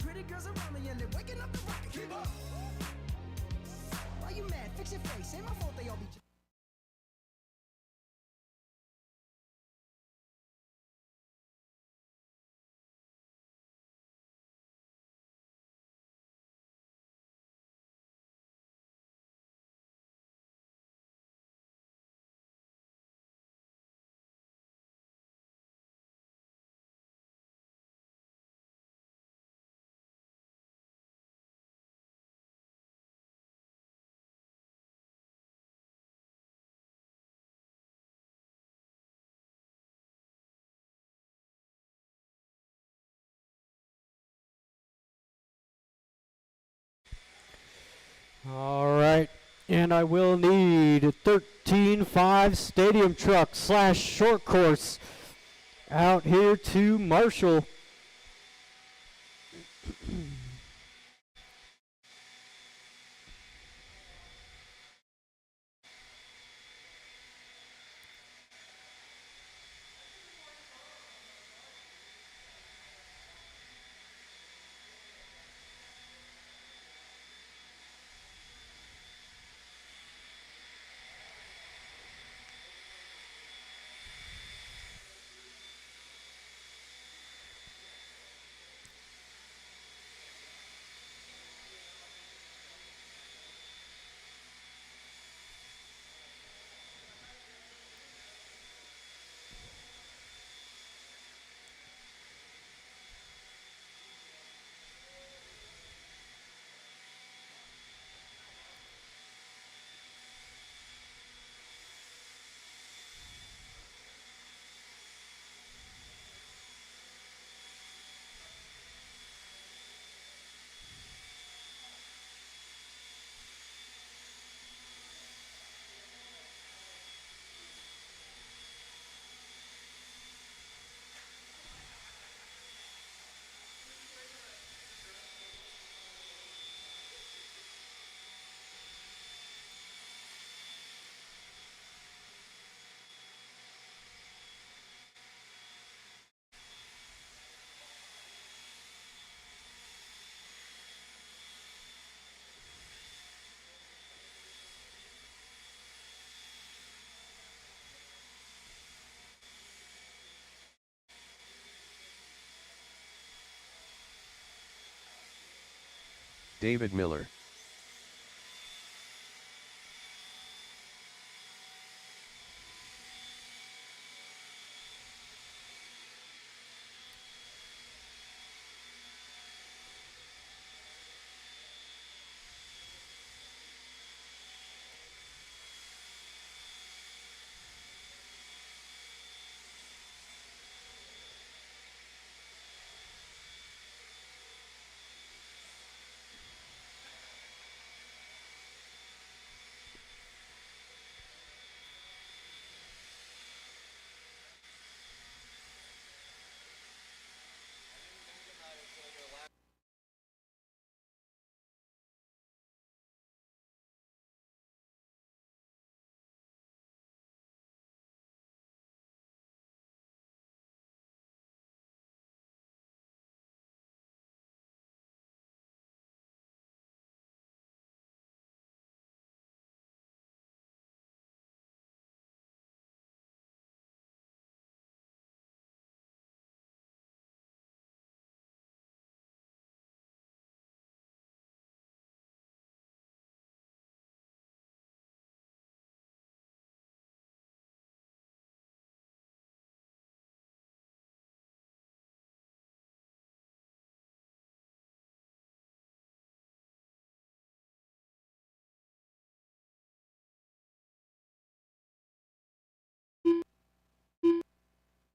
Pretty girls around me and they're waking up the rocket. Keep up. Why you mad? Fix your face. Ain't my fault they all be. All right, and I will need a 13.5 stadium truck / short course out here to Marshall. David Miller.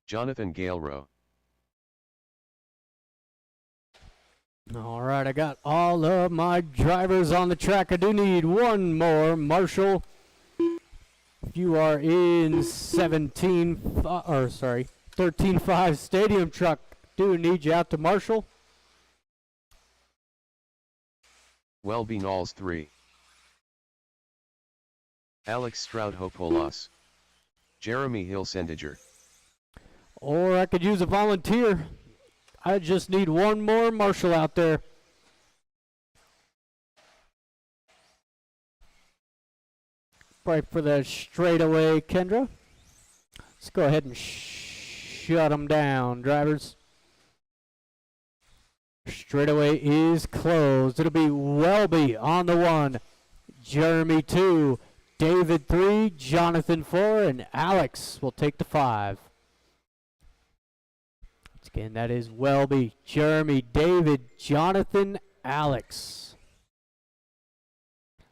Jonathan Galero. All right, I got all of my drivers on the track. I do need one more. Marshall, if you are in 13.5 stadium truck, do need you out to Marshall. Welby Knowles 3. Alex Stroud-Hopolas. Jeremy Hill-Sendiger. Or I could use a volunteer. I just need one more marshal out there. Right for the straightaway, Kendra. Let's go ahead and shut them down, drivers. Straightaway is closed. It'll be Welby on the 1, Jeremy 2, David 3, Jonathan 4, and Alex will take the 5. Once again, that is Welby, Jeremy, David, Jonathan, Alex.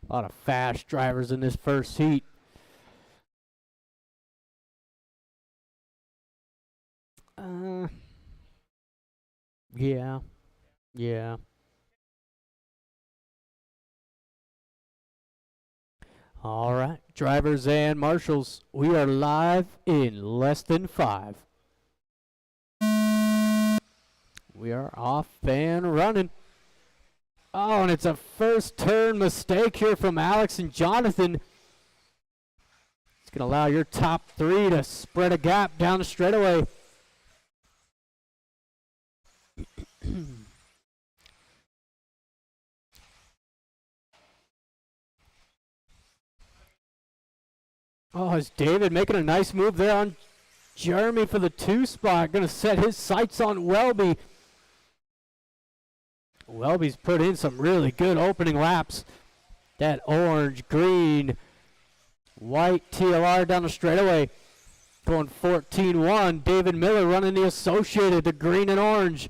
A lot of fast drivers in this first heat. Yeah. All right, drivers and marshals, we are live in less than 5. We are off and running. Oh, and it's a first turn mistake here from Alex and Jonathan. It's going to allow your top 3 to spread a gap down the straightaway. Oh, is David making a nice move there on Jeremy for the 2 spot. Going to set his sights on Welby. Welby's put in some really good opening laps. That orange, green, white TLR down the straightaway. Going 14-1. David Miller running the Associated, the green and orange.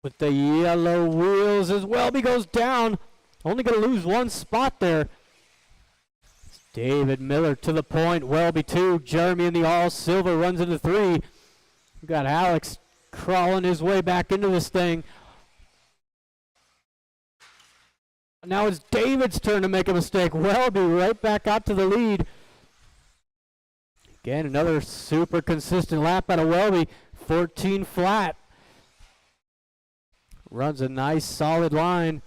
With the yellow wheels as Welby goes down. Only going to lose 1 spot there. David Miller to the point. Welby 2. Jeremy in the all-silver runs into 3. We've got Alex crawling his way back into this thing. Now it's David's turn to make a mistake. Welby right back out to the lead. Again, another super consistent lap out of Welby. 14 flat. Runs a nice solid line.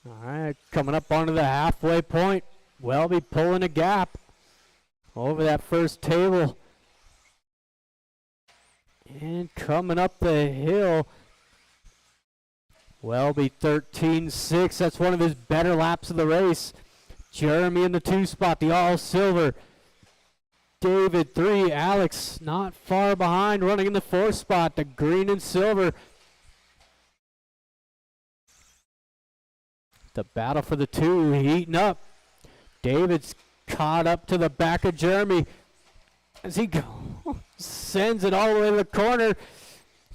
All right, coming up onto the halfway point. Welby pulling a gap over that first table. And coming up the hill. Welby 13.6. That's one of his better laps of the race. Jeremy in the 2 spot, the all silver. David 3. Alex not far behind, running in the 4 spot, the green and silver. The battle for the 2 heating up. David's caught up to the back of Jeremy as he sends it all the way to the corner.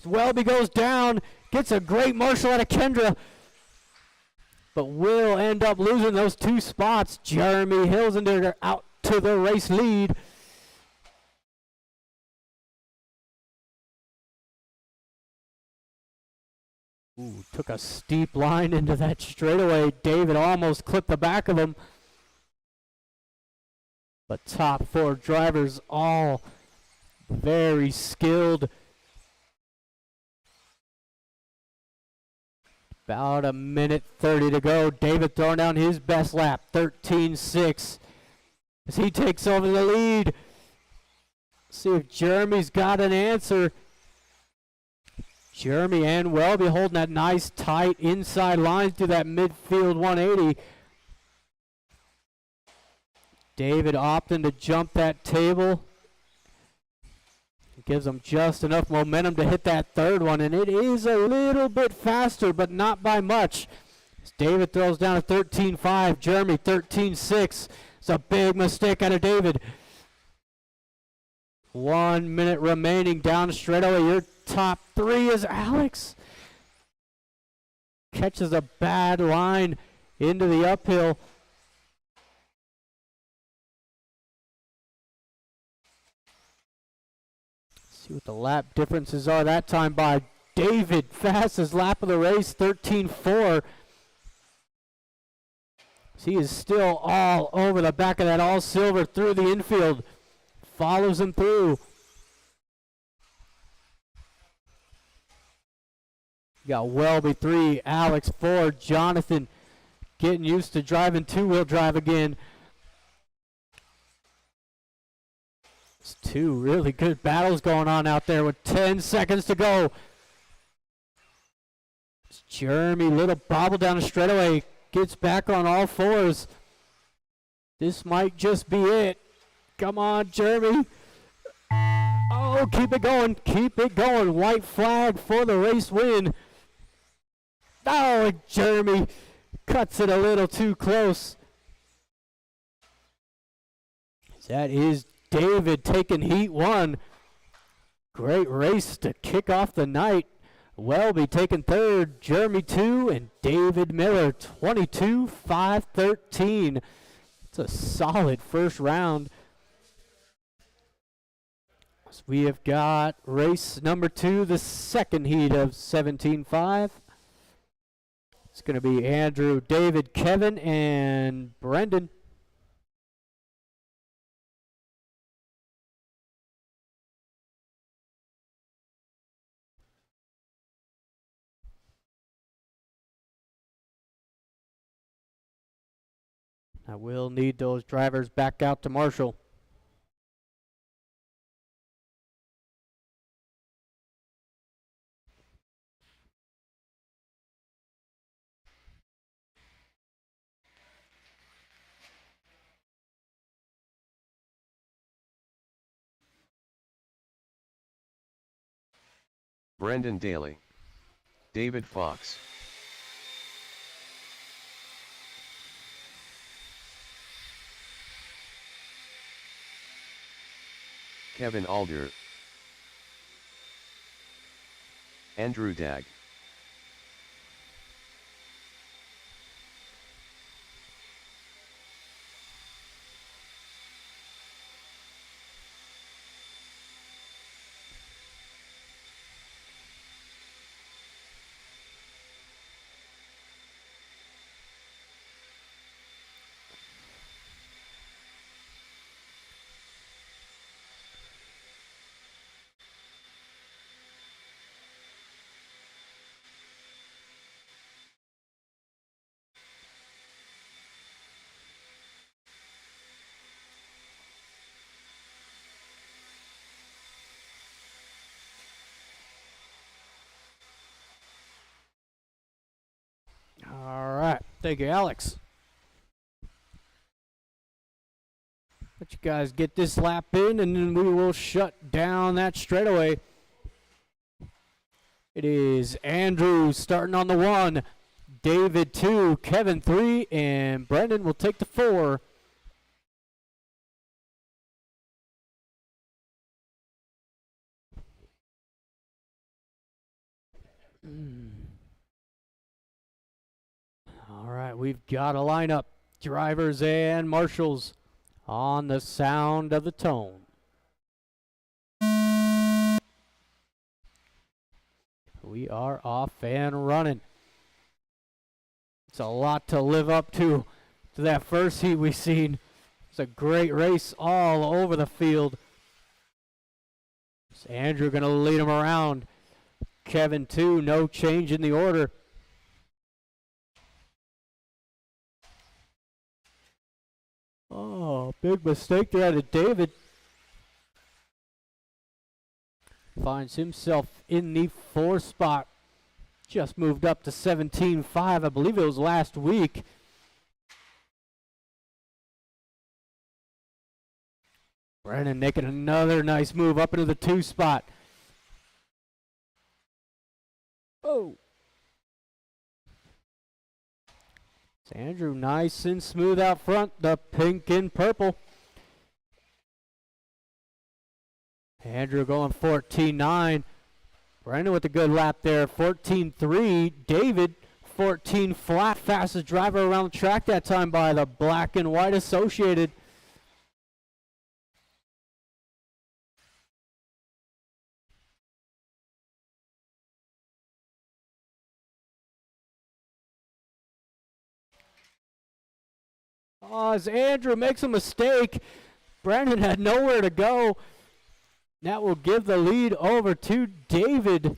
Welby goes down, gets a great marshal out of Kendra, but will end up losing those 2 spots. Jeremy Hilsender out to the race lead. Ooh, took a steep line into that straightaway. David almost clipped the back of him. But top 4 drivers all very skilled. About a minute 30 to go. David throwing down his best lap, 13.6. As he takes over the lead. See if Jeremy's got an answer. Jeremy and Welby holding that nice tight inside line through that midfield 180. David opting to jump that table. It gives him just enough momentum to hit that 3rd one, and it is a little bit faster, but not by much. As David throws down a 13.5, Jeremy 13.6. It's a big mistake out of David. 1 minute remaining down the straightaway. Your top three is Alex. Catches a bad line into the uphill. See what the lap differences are that time by David. Fastest lap of the race, 13.4. He is still all over the back of that all silver through the infield. Follows him through. Got Welby 3, Alex 4, Jonathan getting used to driving two-wheel drive again. It's two really good battles going on out there with 10 seconds to go. It's Jeremy, little bobble down the straightaway, gets back on all fours. This might just be it. Come on, Jeremy. Oh, keep it going, keep it going. White flag for the race win. Oh, Jeremy cuts it a little too close. That is David taking heat one. Great race to kick off the night. Welby taking third, Jeremy 2, and David Miller 22, 5, 13. It's a solid first round. So we have got race number 2, the second heat of 17.5. It's going to be Andrew, David, Kevin, and Brendan. I will need those drivers back out to Marshall. Brendan Daly. David Fox. Kevin Alder. Andrew Dagg. All right. Thank you, Alex. Let you guys get this lap in, and then we will shut down that straightaway. It is Andrew starting on the 1, David 2, Kevin 3, and Brendan will take the 4. All right, we've got a lineup, drivers and marshals, on the sound of the tone. We are off and running. It's a lot to live up to that first heat we've seen. It's a great race all over the field. Is Andrew going to lead him around? Kevin 2, no change in the order. Oh, big mistake there out of David. Finds himself in the 4 spot. Just moved up to 17.5. I believe it was last week. Brennan making another nice move up into the 2 spot. Oh. It's Andrew nice and smooth out front. The pink and purple. Andrew going 14.9. Brandon with a good lap there, 14.3. David, 14 flat, fastest driver around the track that time by the Black and White Associated. Oh, as Andrew makes a mistake, Brandon had nowhere to go. That will give the lead over to David.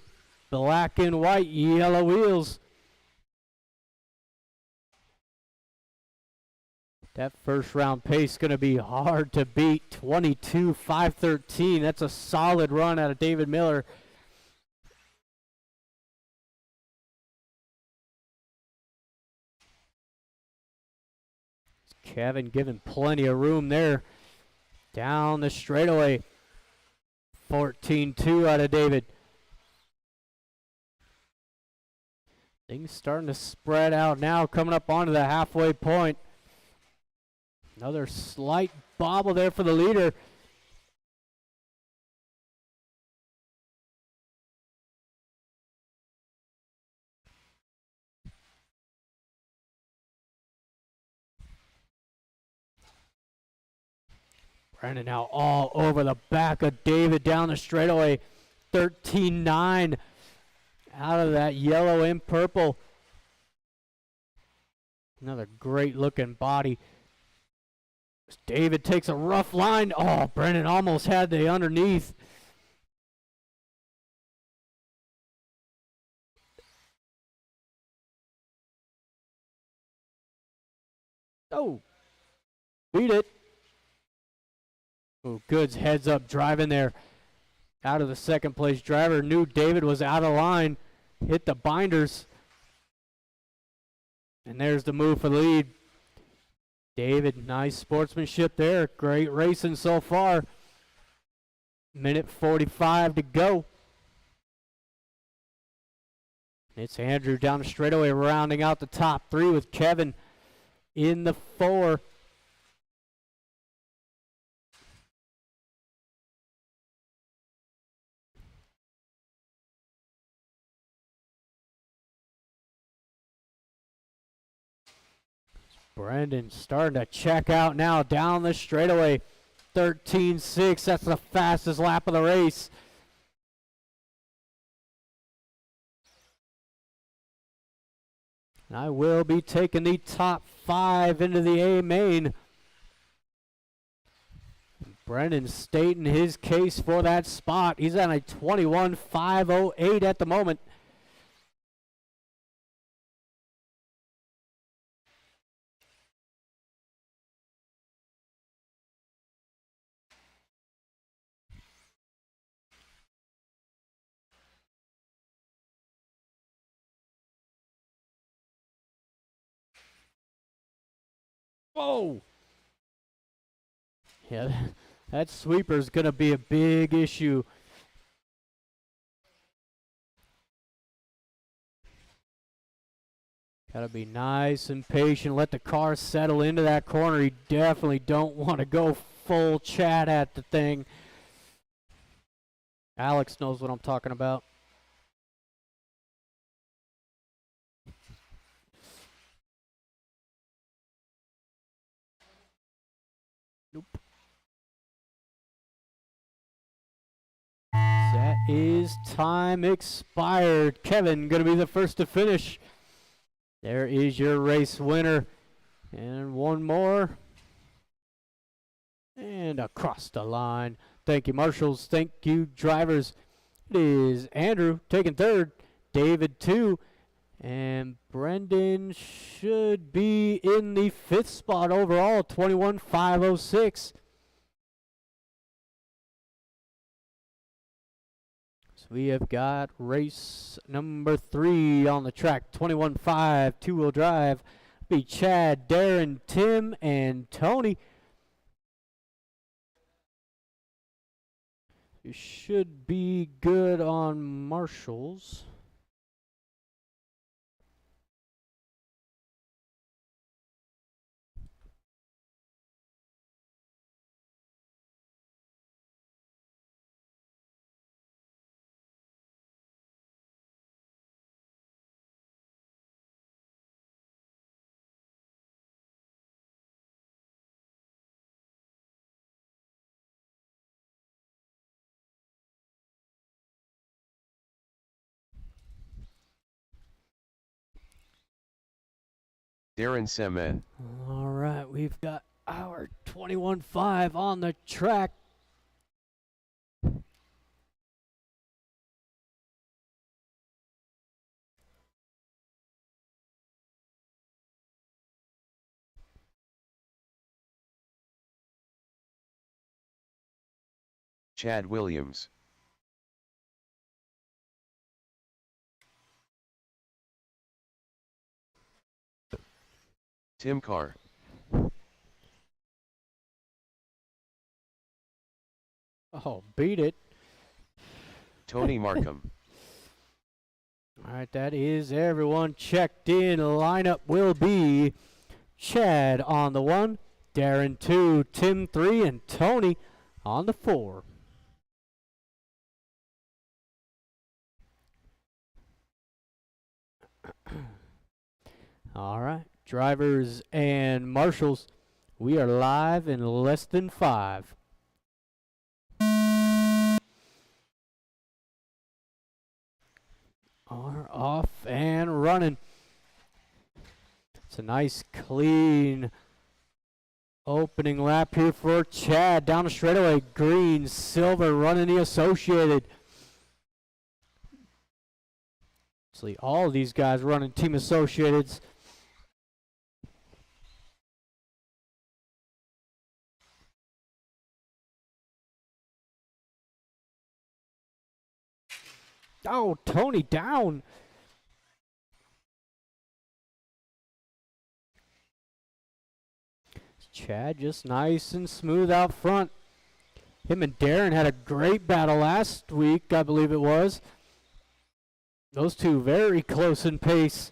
Black and white, yellow wheels. That first round pace going to be hard to beat. 22.513. That's a solid run out of David Miller. Kevin giving plenty of room there. Down the straightaway. 14.2 out of David. Things starting to spread out now, coming up onto the halfway point. Another slight bobble there for the leader. Brandon now all over the back of David down the straightaway. 13.9 out of that yellow and purple. Another great looking body. David takes a rough line. Oh, Brandon almost had the underneath. Oh, beat it. Oh, Goods heads up driving there. Out of the second place driver. Knew David was out of line. Hit the binders. And there's the move for the lead. David, nice sportsmanship there. Great racing so far. Minute 45 to go. It's Andrew down the straightaway, rounding out the top three with Kevin in the 4. Brandon starting to check out now down the straightaway. 13.6, that's the fastest lap of the race. And I will be taking the top 5 into the A main. Brandon stating his case for that spot. He's on a 21.508 at the moment. Whoa! Yeah, that sweeper's going to be a big issue. Got to be nice and patient. Let the car settle into that corner. You definitely don't want to go full chat at the thing. Alex knows what I'm talking about. Nope. That is time expired. Kevin going to be the first to finish. There is your race winner. And one more. And across the line. Thank you, marshals. Thank you, drivers. It is Andrew taking third. David 2. And Brendan should be in the 5th spot overall. 21.506. We have got race number 3 on the track. 21.5, two-wheel drive. Be Chad, Darren, Tim, and Tony. You should be good on marshals. Darren Semen. All right, we've got our 21.5 on the track. Chad Williams. Tim Carr. Oh, beat it. Tony Markham. All right, that is everyone checked in. Lineup will be Chad on the 1, Darren 2, Tim 3, and Tony on the 4. All right, drivers and marshals, we are live in less than 5. Are off and running. It's a nice, clean opening lap here for Chad. Down the straightaway, green, silver, running the Associated. See, all of these guys running Team Associateds. Oh, Tony down. Chad just nice and smooth out front. Him and Darren had a great battle last week, I believe it was. Those two very close in pace.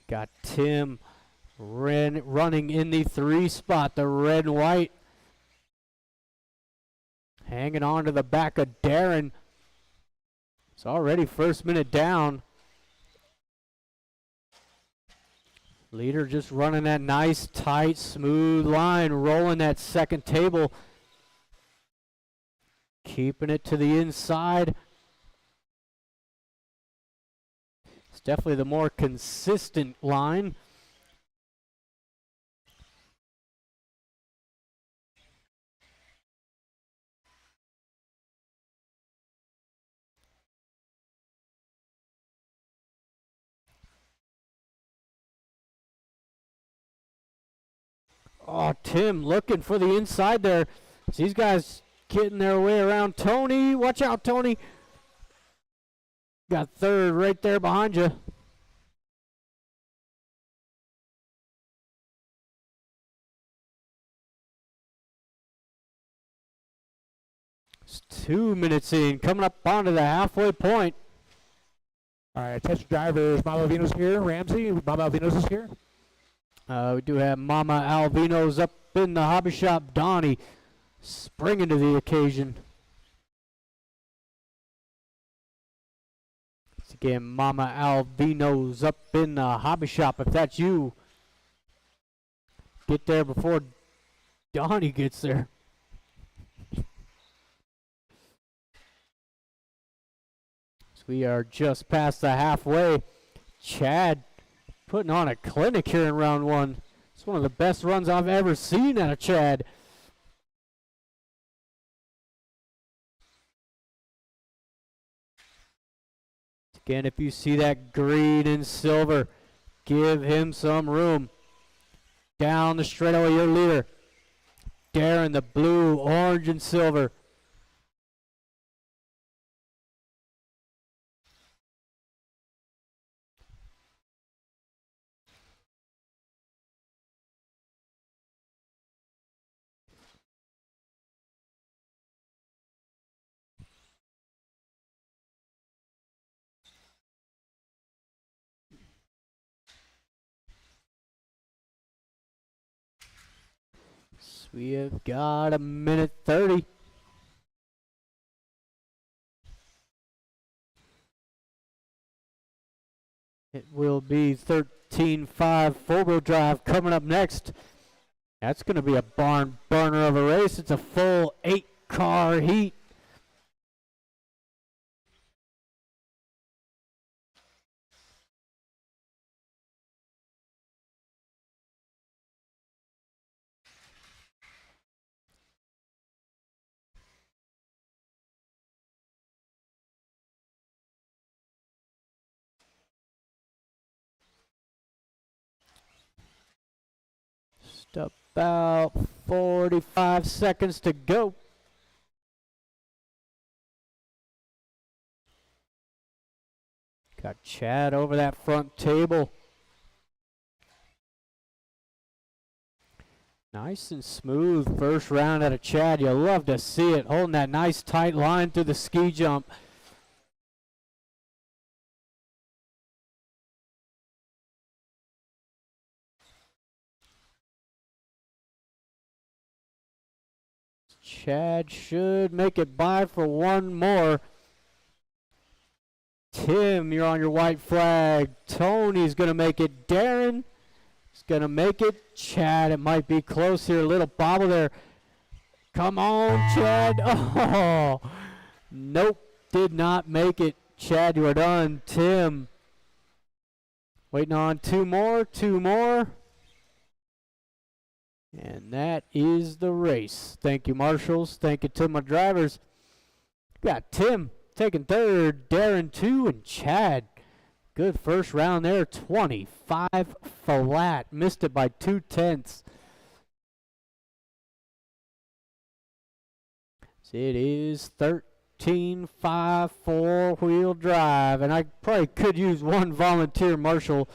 Got Tim running in the 3 spot, the red and white. Hanging on to the back of Darren. It's already first minute down. Leader just running that nice, tight, smooth line, rolling that second table. Keeping it to the inside. It's definitely the more consistent line. Oh, Tim looking for the inside there. These guys getting their way around Tony. Watch out, Tony. Got third right there behind you. It's 2 minutes in, coming up onto the halfway point. All right, test drivers. Mama Alvino's here. Ramsey, Mama Alvino's is here. We do have Mama Alvino's up in the hobby shop. Donnie springing to the occasion. Once again, Mama Alvino's up in the hobby shop. If that's you, get there before Donnie gets there. So we are just past the halfway. Chad putting on a clinic here in round 1. It's one of the best runs I've ever seen out of Chad. Again, if you see that green and silver, give him some room. Down the straightaway, your leader. Darren, the blue, orange, and silver. We have got a minute 30. It will be 13.5 four-wheel drive coming up next. That's going to be a barn burner of a race. It's a full 8-car heat. About 45 seconds to go. Got Chad over that front table. Nice and smooth first round out of Chad. You love to see it. Holding that nice tight line through the ski jump. Chad should make it by for one more. Tim, you're on your white flag. Tony's going to make it. Darren is going to make it. Chad, it might be close here. A little bobble there. Come on, Chad. Oh, nope, did not make it. Chad, you are done. Tim, waiting on two more. And that is the race. Thank you, marshals. Thank you to my drivers. Got Tim taking third, Darren 2, and Chad. Good first round there, 25 flat. Missed it by 2/10. It is 13.5 four-wheel drive, and I probably could use one volunteer, Marshall.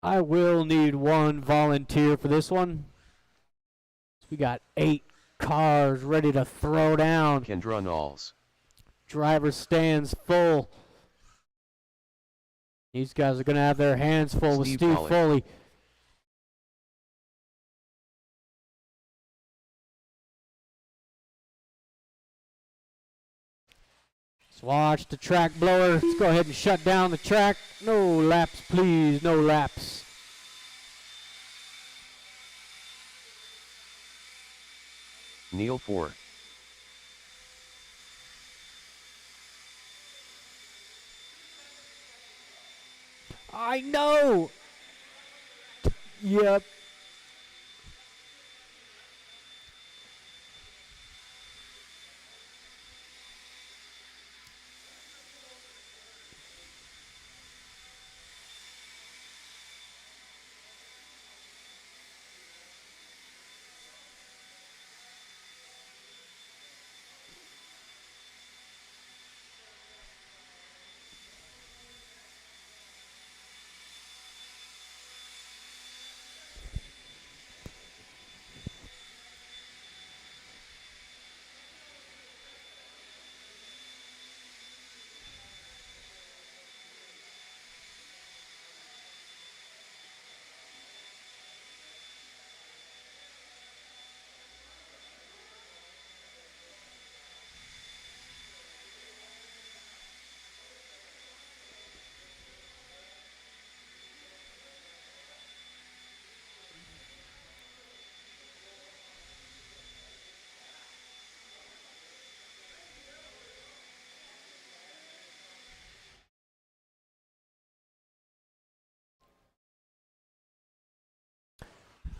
I will need one volunteer for this one. We got 8 cars ready to throw down. Kendra Knowles. Driver stands full. These guys are going to have their hands full with Steve Foley. Let's watch the track blower. Let's go ahead and shut down the track. No laps, please. No laps. Neil 4. I know. Yep.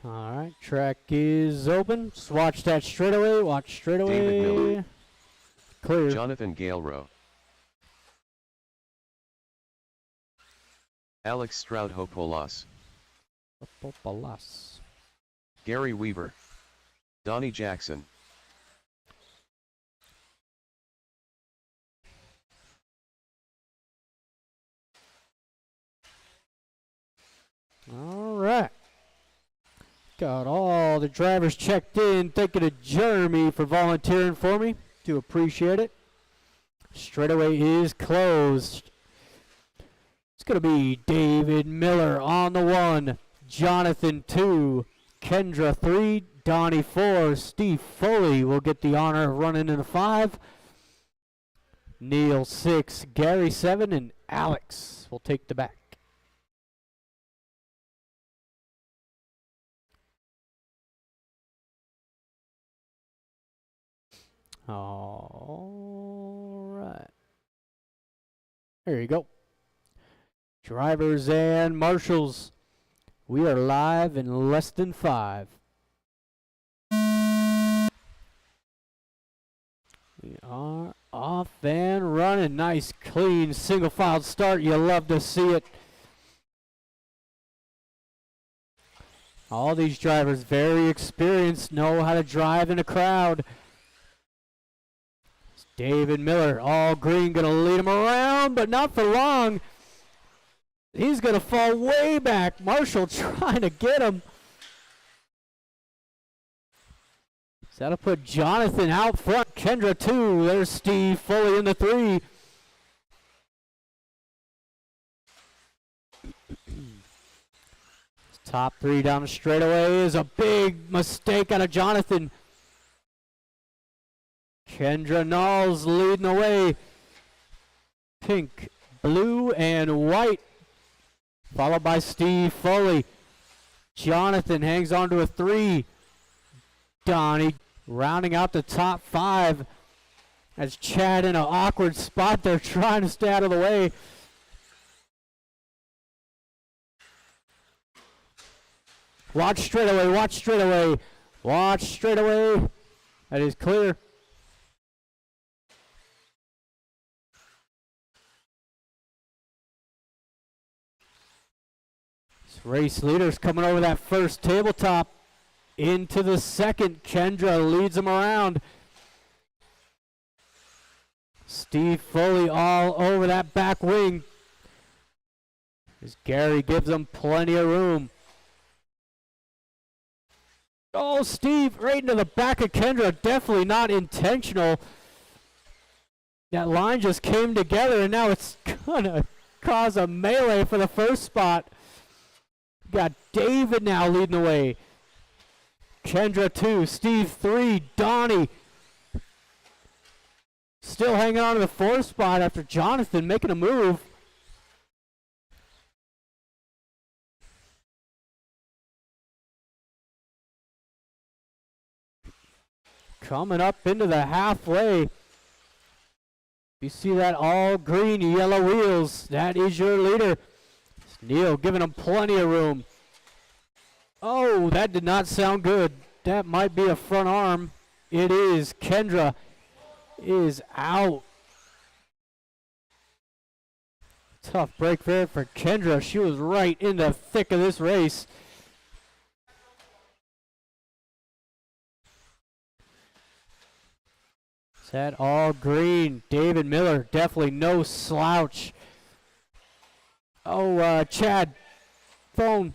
All right, track is open. Just watch that straightaway. Watch straightaway. David Miller. Clear. Jonathan Galerow. Alex Stroud-Hopolas. Hopolas. Gary Weaver. Donnie Jackson. All right. Got all the drivers checked in. Thank you to Jeremy for volunteering for me. Do appreciate it. Straightaway is closed. It's going to be David Miller on the 1, Jonathan 2, Kendra 3, Donnie 4, Steve Foley will get the honor of running in the 5, Neil 6, Gary 7, and Alex will take the back. All right. There you go. Drivers and marshals, we are live in less than 5. We are off and running. Nice, clean, single file start. You love to see it. All these drivers very experienced, know how to drive in a crowd. It's David Miller, all green, gonna lead him around, but not for long. He's gonna fall way back. Marshall trying to get him. So that'll put Jonathan out front. Kendra 2. There's Steve Foley in the 3. Top 3 down the straightaway is a big mistake out of Jonathan. Kendra Knowles leading the way. Pink, blue, and white. Followed by Steve Foley. Jonathan hangs on to a 3. Donnie rounding out the top 5. As Chad in an awkward spot there trying to stay out of the way. Watch straight away, watch straight away. Watch straight away. That is clear. This race leader's coming over that first tabletop. Into the second. Kendra leads him around. Steve Foley all over that back wing. As Gary gives him plenty of room. Oh, Steve, right into the back of Kendra. Definitely not intentional. That line just came together, and now it's going to cause a melee for the first spot. Got David now leading the way. Kendra 2, Steve 3, Donnie. Still hanging on to the 4th spot after Jonathan making a move. Coming up into the halfway. You see that all green, yellow wheels. That is your leader. Neil giving him plenty of room. Oh, that did not sound good. That might be a front arm. It is. Kendra is out. Tough break there for Kendra. She was right in the thick of this race. That all green. David Miller, definitely no slouch. Oh, Chad, phone.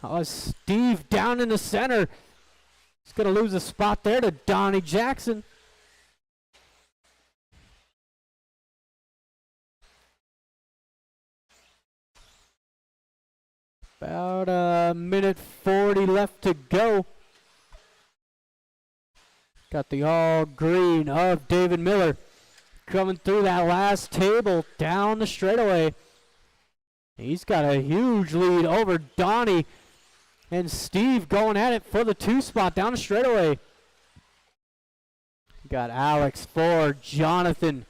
Oh, Steve down in the center. He's going to lose a spot there to Donnie Jackson. About a minute 40 left to go. Got the all green of David Miller coming through that last table down the straightaway. He's got a huge lead over Donnie and Steve going at it for the 2 spot down the straightaway. Got Alex Ford, Jonathan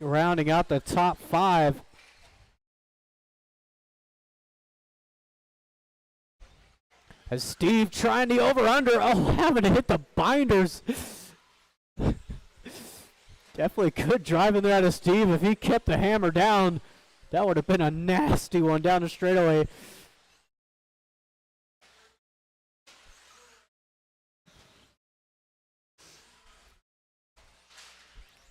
rounding out the top 5. As Steve trying the over-under. Oh, having to hit the binders. Definitely good driving there out of Steve. If he kept the hammer down, that would have been a nasty one down the straightaway.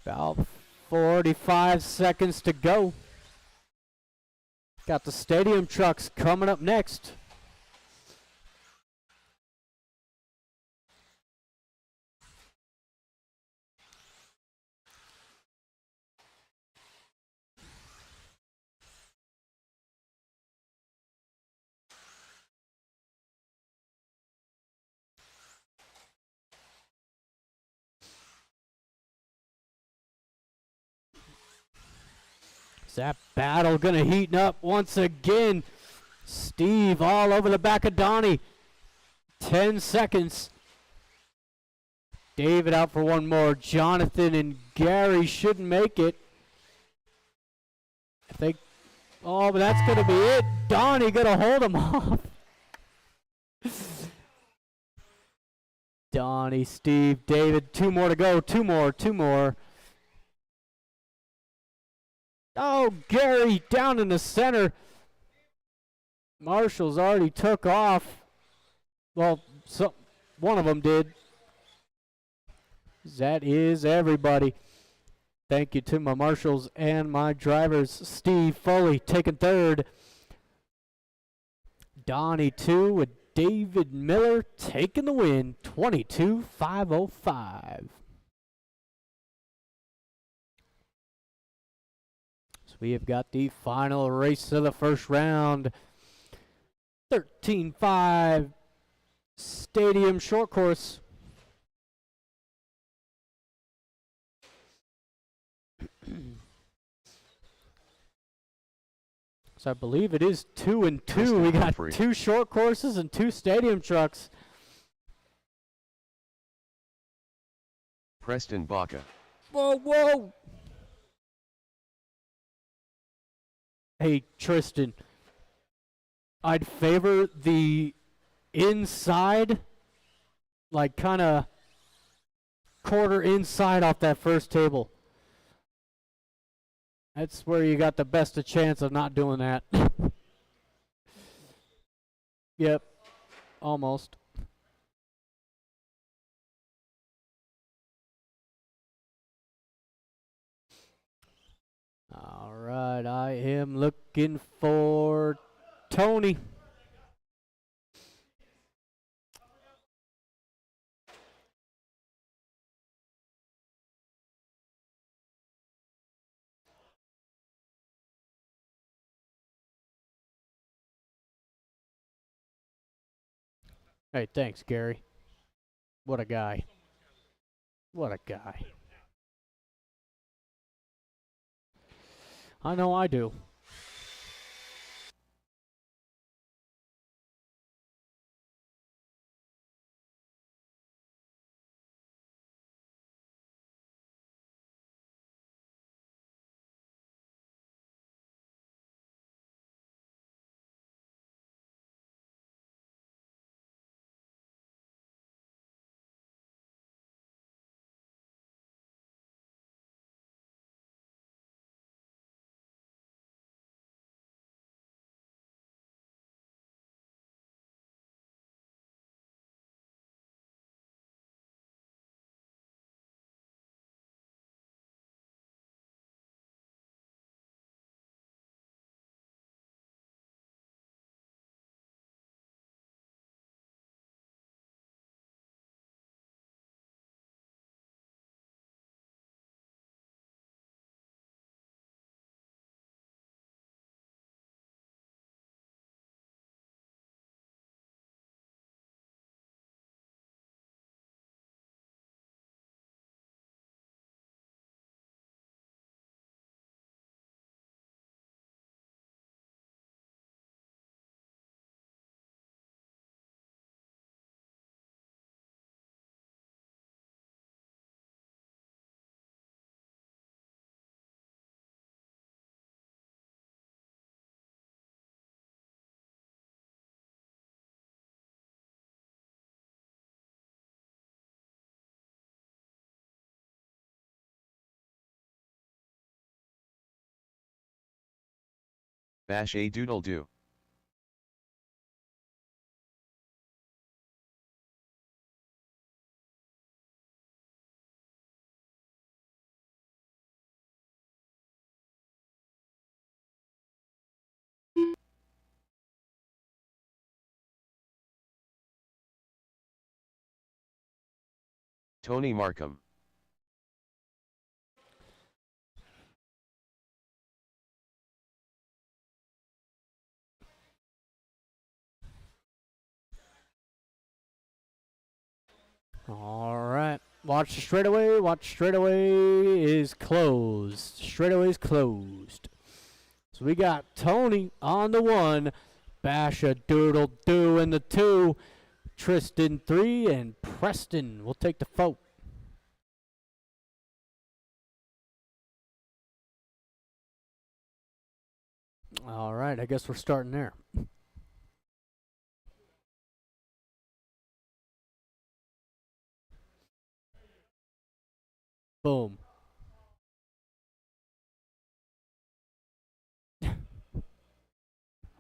About 45 seconds to go. Got the stadium trucks coming up next. That battle gonna heat up once again. Steve all over the back of Donnie. 10 seconds. David out for one more. Jonathan and Gary shouldn't make it. I think. Oh, but that's gonna be it. Donnie gonna hold him off. Donnie, Steve, David. 2 more to go. 2 more. Oh, Gary down in the center. Marshall's already took off. Well, one of them did. That is everybody. Thank you to my marshals and my drivers. Steve Foley taking third. Donnie 2 with David Miller taking the win, 22,505. So we have got the final race of the first round. 13.5 Stadium Short Course. So I believe it is 2 and 2. We got 2 short courses and 2 stadium trucks. Preston Baca. Whoa, whoa. Hey, Tristan. I'd favor the inside, like kind of quarter inside off that first table. That's where you got the best of chance of not doing that. Yep, almost. All right, I am looking for Tony. Hey, thanks, Gary. What a guy. What a guy. I know I do. Bash a doodle do. Tony Markham. All right. Watch the straightaway. Watch straightaway is closed. Straightaway is closed. So we got Tony on the 1, Basha Doodle Doo in the 2, Tristan 3, and Preston will take the 4. All right. I guess we're starting there. Boom.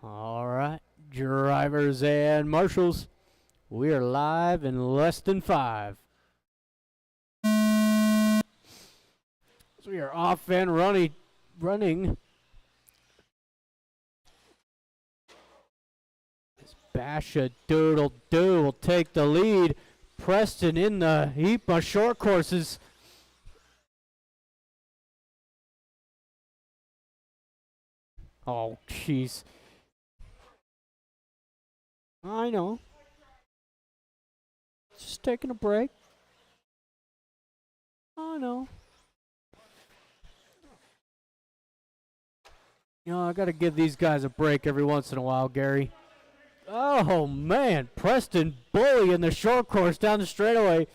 All right, drivers and marshals, we are live in less than 5. So we are off and running. Basha Doodle Doo will take the lead. Preston in the heap of short courses. Oh, jeez. I know. Just taking a break. I know. You know, I got to give these guys a break every once in a while, Gary. Oh, man. Preston bully in the short course down the straightaway.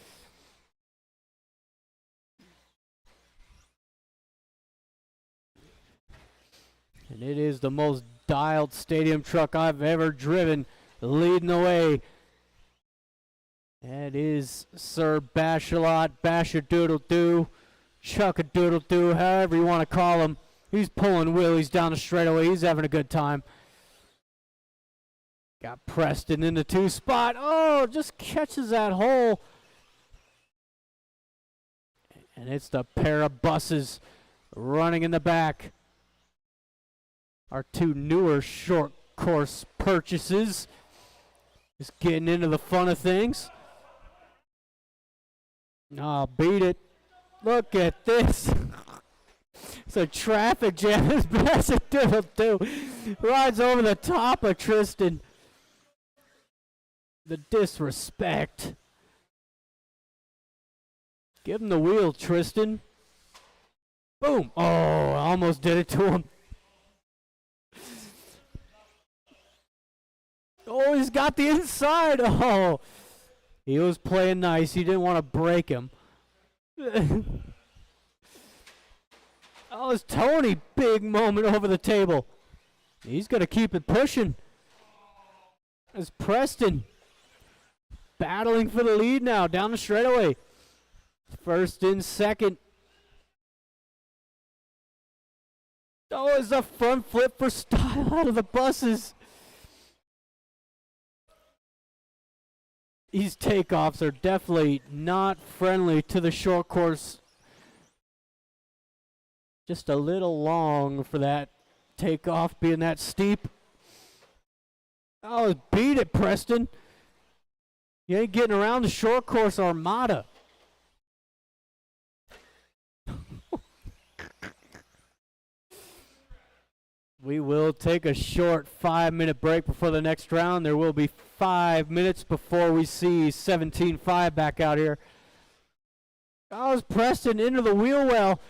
And it is the most dialed stadium truck I've ever driven, leading the way. That is Sir Bashalot, Bashadoodle-Doo, Chuck-a-Doodle-Doo, however you want to call him. He's pulling wheelies down the straightaway. He's having a good time. Got Preston in the 2 spot. Oh, just catches that hole. And it's the pair of buses running in the back. Our 2 newer short course purchases. Just getting into the fun of things. Oh, beat it. Look at this. It's a traffic jam. This Bashadoodle-Doo rides over the top of Tristan. The disrespect. Give him the wheel, Tristan. Boom. Oh, I almost did it to him. Oh, he's got the inside. Oh, he was playing nice. He didn't want to break him. Oh, it's Tony. Big moment over the table. He's going to keep it pushing. It's Preston battling for the lead now down the straightaway. First and second. Oh, it's a front flip for style out of the buses. These takeoffs are definitely not friendly to the short course. Just a little long for that takeoff being that steep. Oh, beat it, Preston. You ain't getting around the short course armada. We will take a short 5-minute break before the next round. There will be 5 minutes before we see 17-5 back out here. Oh, it's Preston into the wheel well.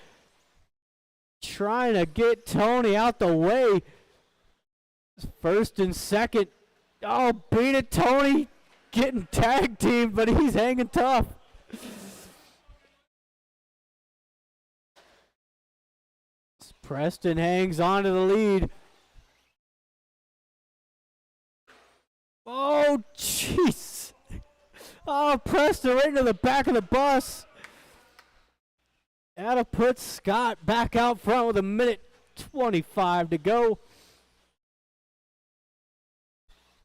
Trying to get Tony out the way. First and second. Oh, beat it, Tony. Getting tag teamed, but he's hanging tough. Preston hangs on to the lead. Oh, jeez. Oh, Preston right into the back of the bus. That'll put Scott back out front with 1:25 to go.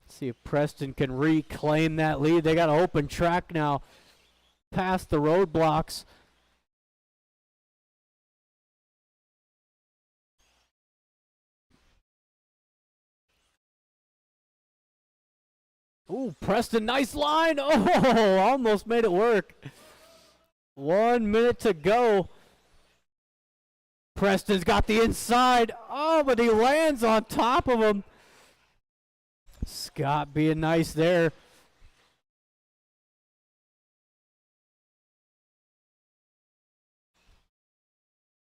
See if Preston can reclaim that lead. They got an open track now past the roadblocks. Ooh, Preston, nice line. Oh, almost made it work. 1 minute to go. Preston's got the inside. Oh, but he lands on top of him. Scott being nice there.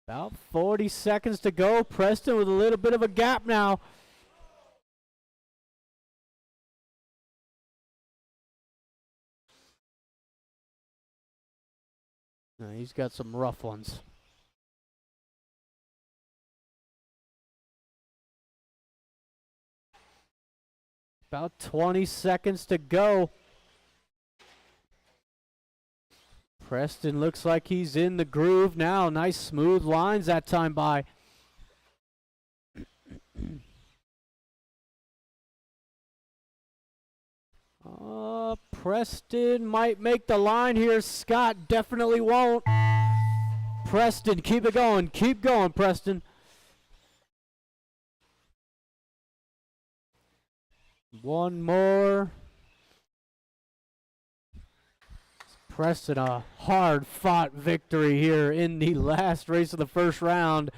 About 40 seconds to go. Preston with a little bit of a gap now. No, he's got some rough ones. About 20 seconds to go. Preston looks like he's in the groove now. Nice smooth lines that time by. Preston might make the line here. Scott definitely won't. Preston, keep it going. Keep going, Preston. One more. Preston, a hard-fought victory here in the last race of the first round.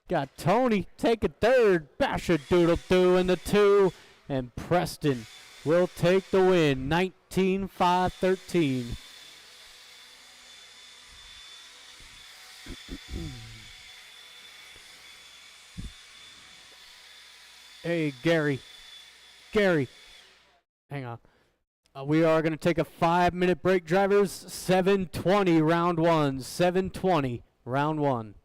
Got Tony taking third, Basha-Doodle-Doo in the 2, and Preston will take the win, 19-5-13. Hey, Gary, hang on. We are going to take a 5-minute break, drivers. 7:20 round 1, 7:20 round 1.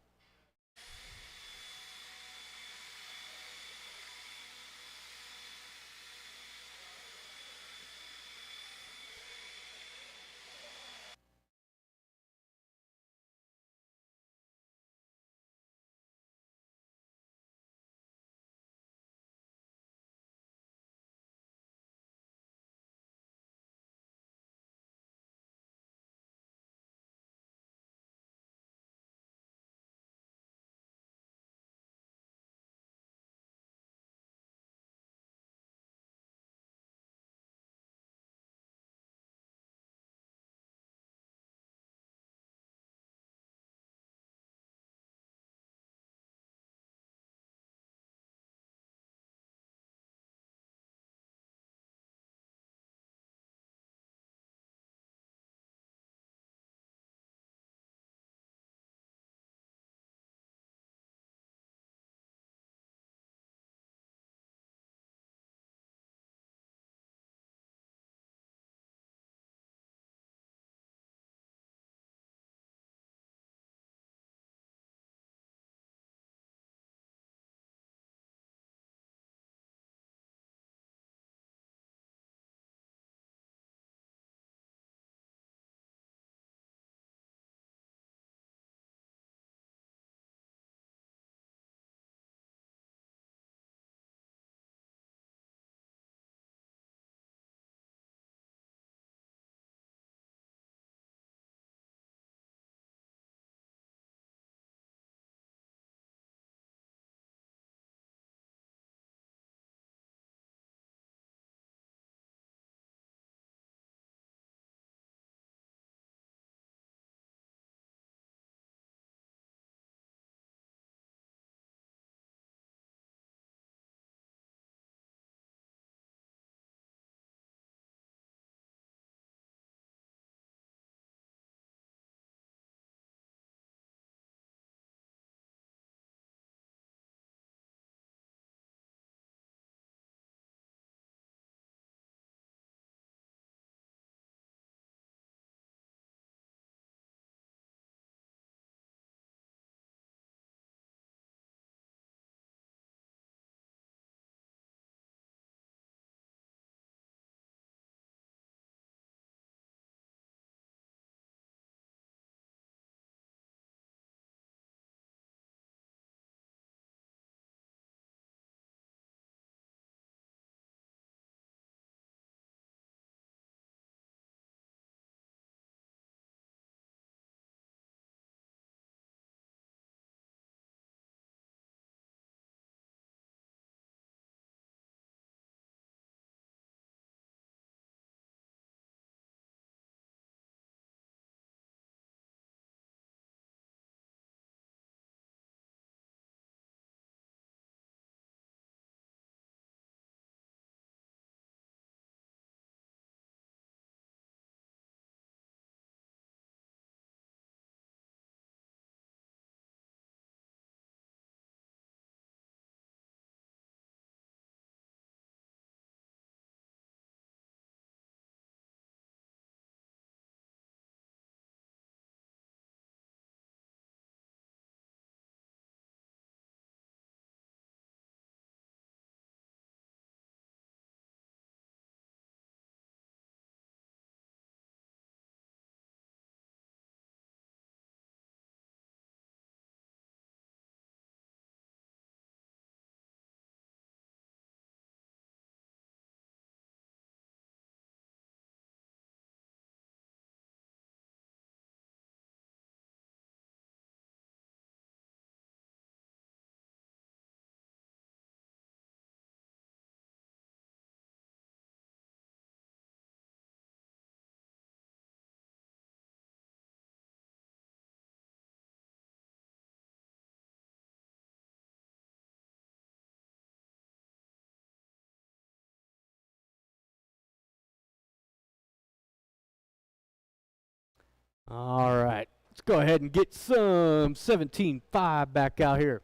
All right, let's go ahead and get some 17-5 back out here.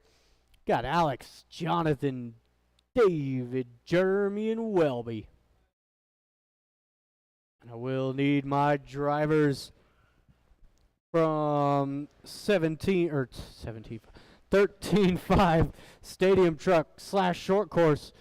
Got Alex, Jonathan, David, Jeremy, and Welby. And I will need my drivers from 13-5 stadium truck / short course.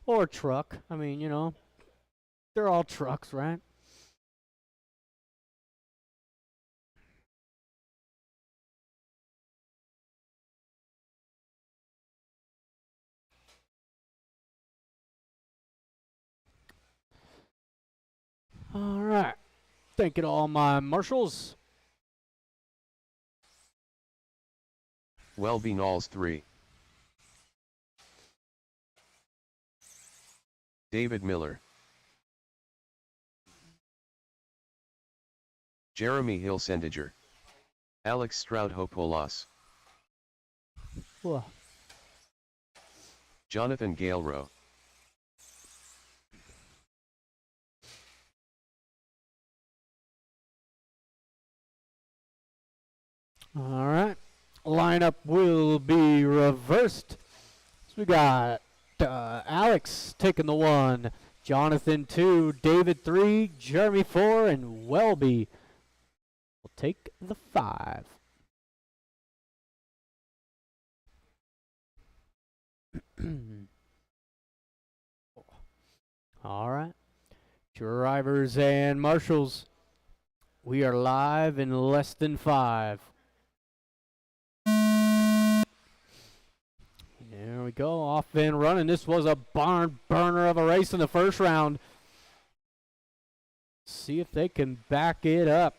Or truck. I mean, you know, they're all trucks, right? All right. Thanking all my marshals. Welby Knowles 3. David Miller. Jeremy Hilsendiger. Alex Stroud-Hopolas. Whoa. Jonathan Galero. All right. Lineup will be reversed. So we got Alex taking the 1, Jonathan 2, David 3, Jeremy 4, and Welby will take the 5. All right. Drivers and marshals, we are live in less than 5. There we go, off and running. This was a barn burner of a race in the first round. See if they can back it up.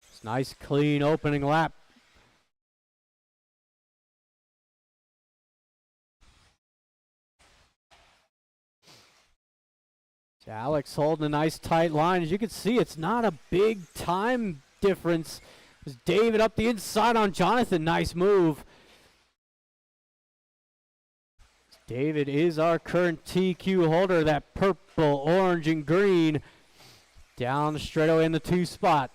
It's nice, clean opening lap. Alex holding a nice tight line. As you can see, it's not a big time difference. There's David up the inside on Jonathan. Nice move. David is our current TQ holder. That purple, orange, and green. Down the straightaway in the 2 spot.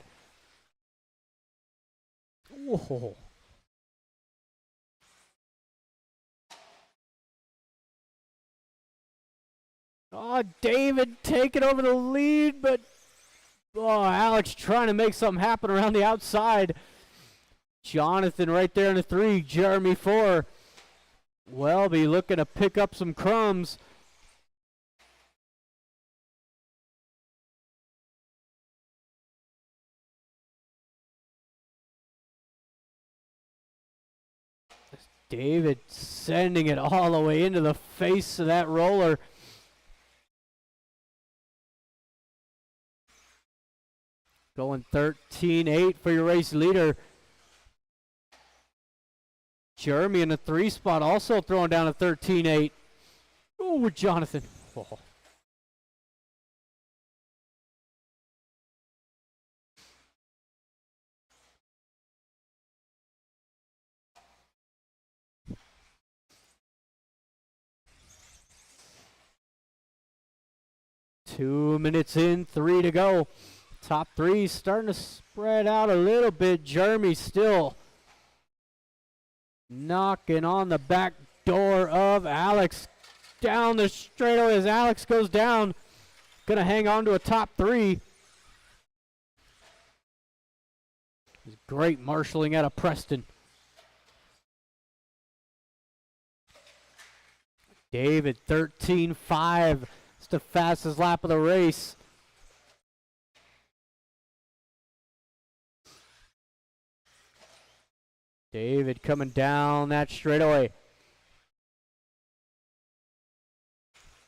Whoa. Oh, David taking over the lead, but Alex trying to make something happen around the outside. Jonathan right there in the 3, Jeremy 4. Welby looking to pick up some crumbs. David sending it all the way into the face of that roller. Going 13-8 for your race leader. Jeremy in the 3 spot also throwing down a 13-8. Oh, with Jonathan. Oh. Two minutes in, 3 to go. Top 3 starting to spread out a little bit. Jeremy still knocking on the back door of Alex. Down the straightaway as Alex goes down. Gonna hang on to a top 3. Great marshalling out of Preston. David 13-5. It's the fastest lap of the race. David coming down that straightaway.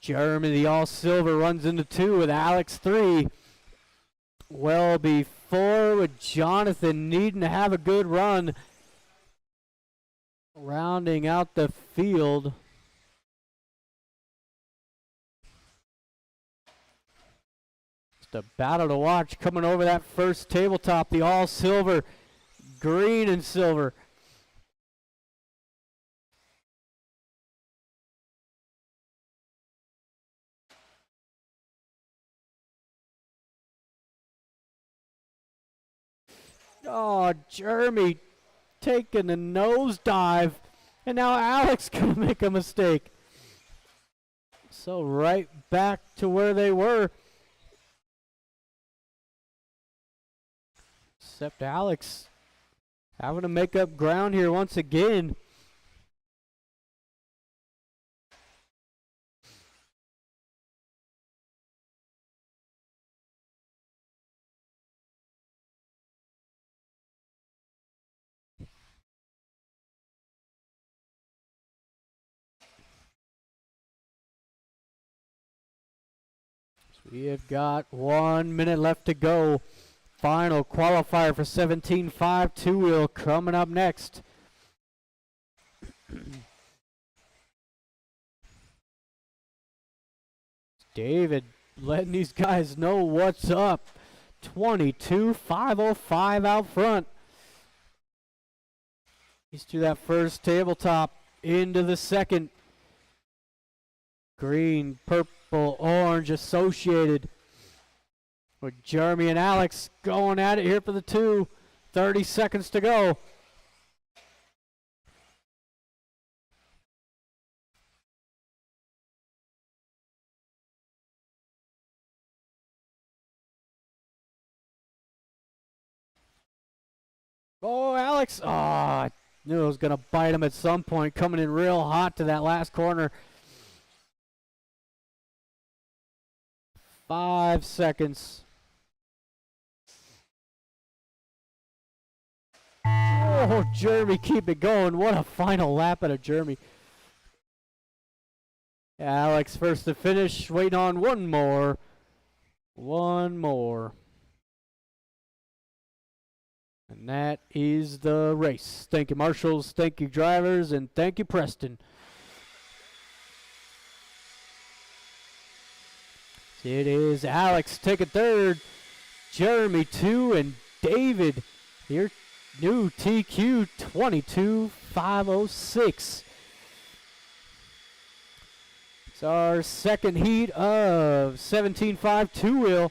Jeremy, the all-silver, runs into 2 with Alex 3. Welby 4 with Jonathan needing to have a good run. Rounding out the field. Just a battle to watch coming over that first tabletop. The all-silver green and silver. Oh, Jeremy taking a nosedive. And now Alex going to make a mistake. So right back to where they were. Except Alex having to make up ground here once again. We have got 1 minute left to go. Final qualifier for 17.5 two-wheel coming up next. David letting these guys know what's up. 22.505 out front. He's through that first tabletop into the second. Green, purple, orange associated with Jeremy and Alex going at it here for the two. 30 seconds to go. Oh, Alex. Oh, I knew it was going to bite him at some point, coming in real hot to that last corner. 5 seconds. Oh, Jeremy, keep it going. What a final lap out of Jeremy. Alex first to finish, waiting on one more. One more. And that is the race. Thank you, marshals. Thank you, drivers. And thank you, Preston. It is Alex taking third. Jeremy 2. And David, your new TQ 22.506. It's our second heat of 17.5 two-wheel.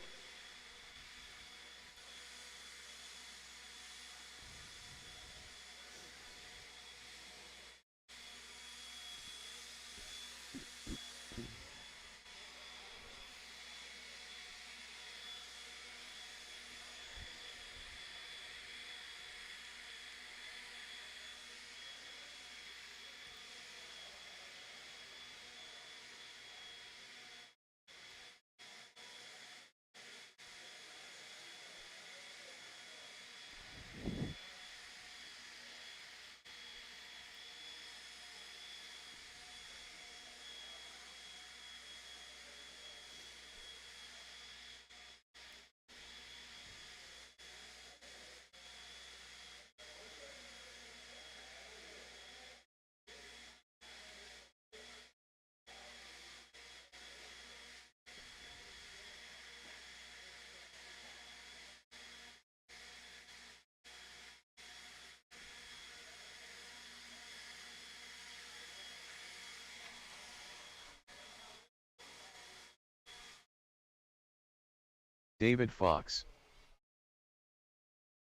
David Fox,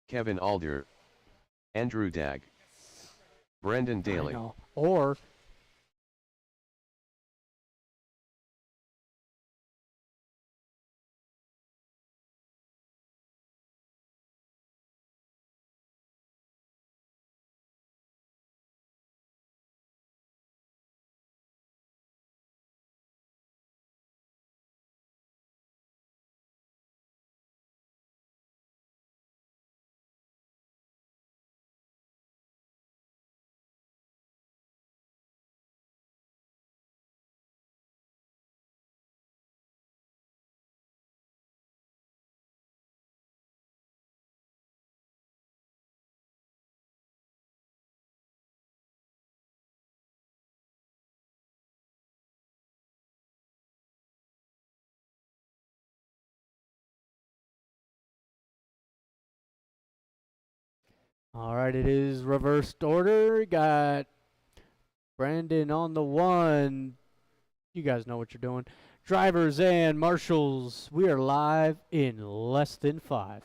Kevin Alder, Andrew Dagg, Brendan Daly. Or All right, it is reversed order. Got Brandon on the 1. You guys know what you're doing. Drivers and marshals, we are live in less than 5.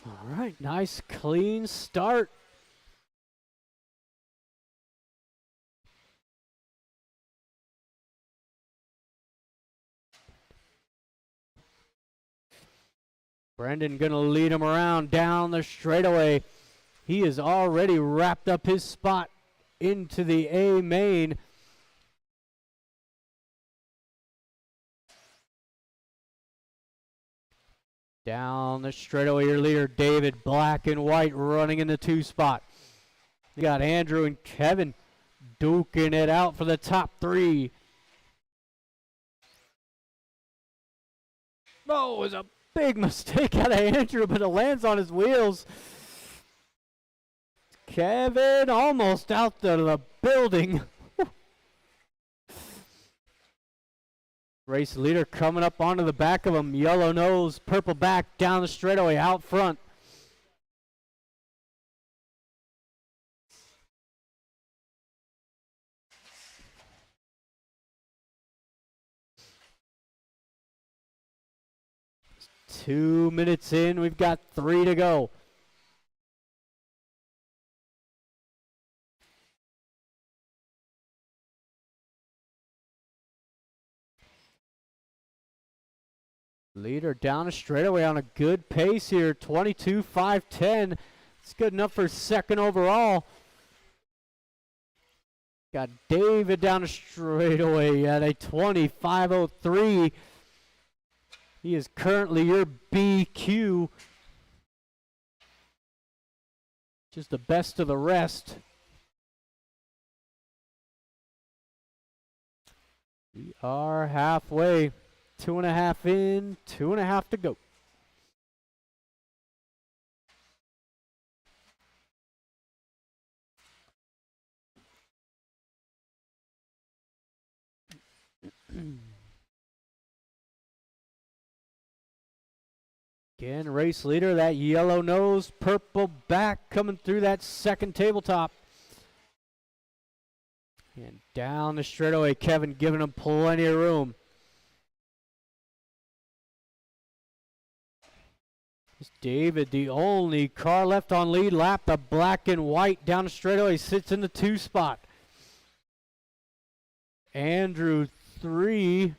All right, nice clean start. Brendan gonna lead him around down the straightaway. He has already wrapped up his spot into the A main. Down the straightaway, your leader, David, black and white, running in the 2 spot. You got Andrew and Kevin duking it out for the top 3. Oh, it was a big mistake out of Andrew, but it lands on his wheels. Kevin almost out of the building. Race leader coming up onto the back of him. Yellow nose, purple back, down the straightaway, out front. Two minutes in, we've got 3 to go. Leader down a straightaway on a good pace here, 22.510. It's good enough for second overall. Got David down a straightaway at a 25.03. He is currently your BQ. Just the best of the rest. We are halfway. 2.5 in, 2.5 to go. Again, race leader, that yellow nose, purple back coming through that second tabletop. And down the straightaway, Kevin giving him plenty of room. It's David, the only car left on lead lap. The black and white down the straightaway sits in the 2 spot. Andrew 3.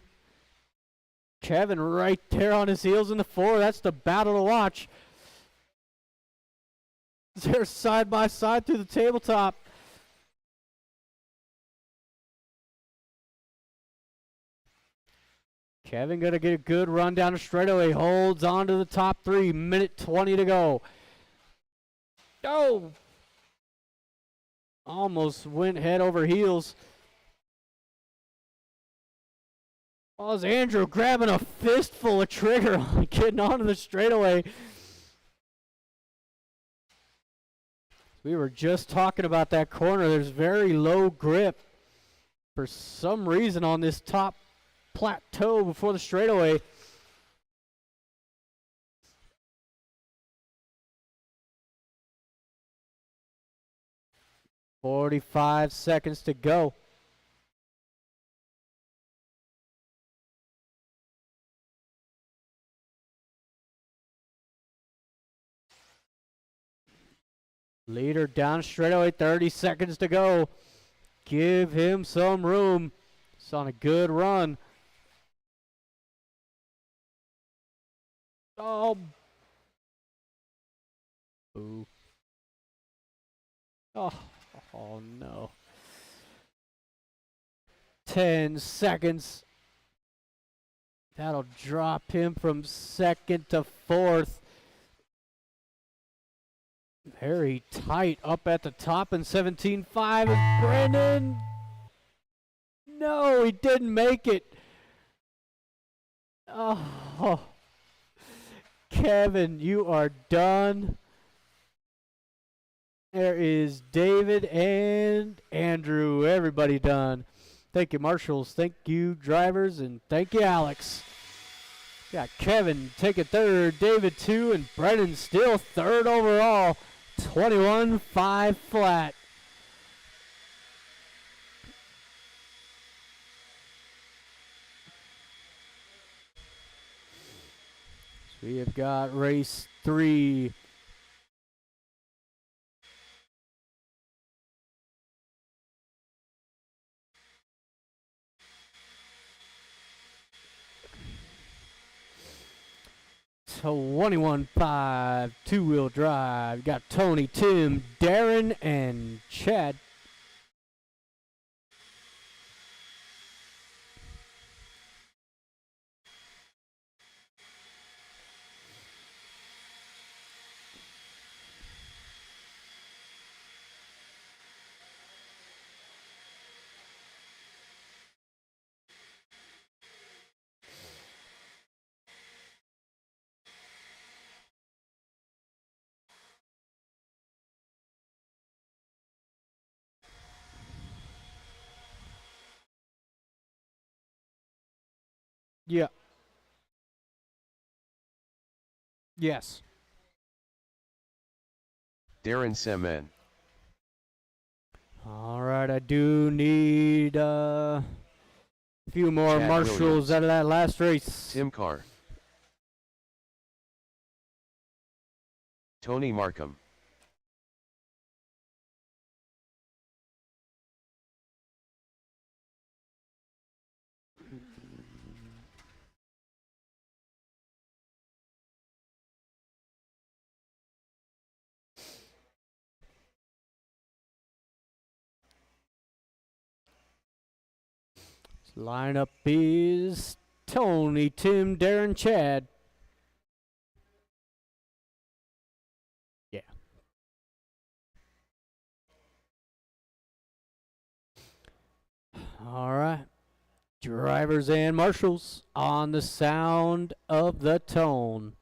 Kevin right there on his heels in the 4. That's the battle to watch. They're side by side through the tabletop. Kevin gonna get a good run down the straightaway. Holds on to the top 3. Minute 20 to go. Oh! Almost went head over heels. Oh, is Andrew grabbing a fistful of trigger on getting onto the straightaway. We were just talking about that corner. There's very low grip for some reason on this top plateau before the straightaway. "45 seconds to go. Leader down straightaway, 30 seconds to go. Give him some room. It's on a good run. Oh. Ooh. Oh no. 10 seconds. That'll drop him from second to fourth. Very tight up at the top in 17.5. And Brendan, no, he didn't make it. Oh, Kevin, you are done. There is David and Andrew, everybody done. Thank you, marshals. Thank you, drivers, and thank you, Alex. Got Kevin taking third, David 2, and Brennan still third overall. 21.5 flat. So we have got race 3. So 21.5, two-wheel drive. Got Tony, Tim, Darren, and Chad. Yeah. Yes. Darren Semen. All right, I do need a few more Chad marshals Williams. out of that last race. Tim Carr. Tony Markham. Lineup is Tony, Tim, Darren, Chad. Yeah. All right. Drivers and marshals on the sound of the tone.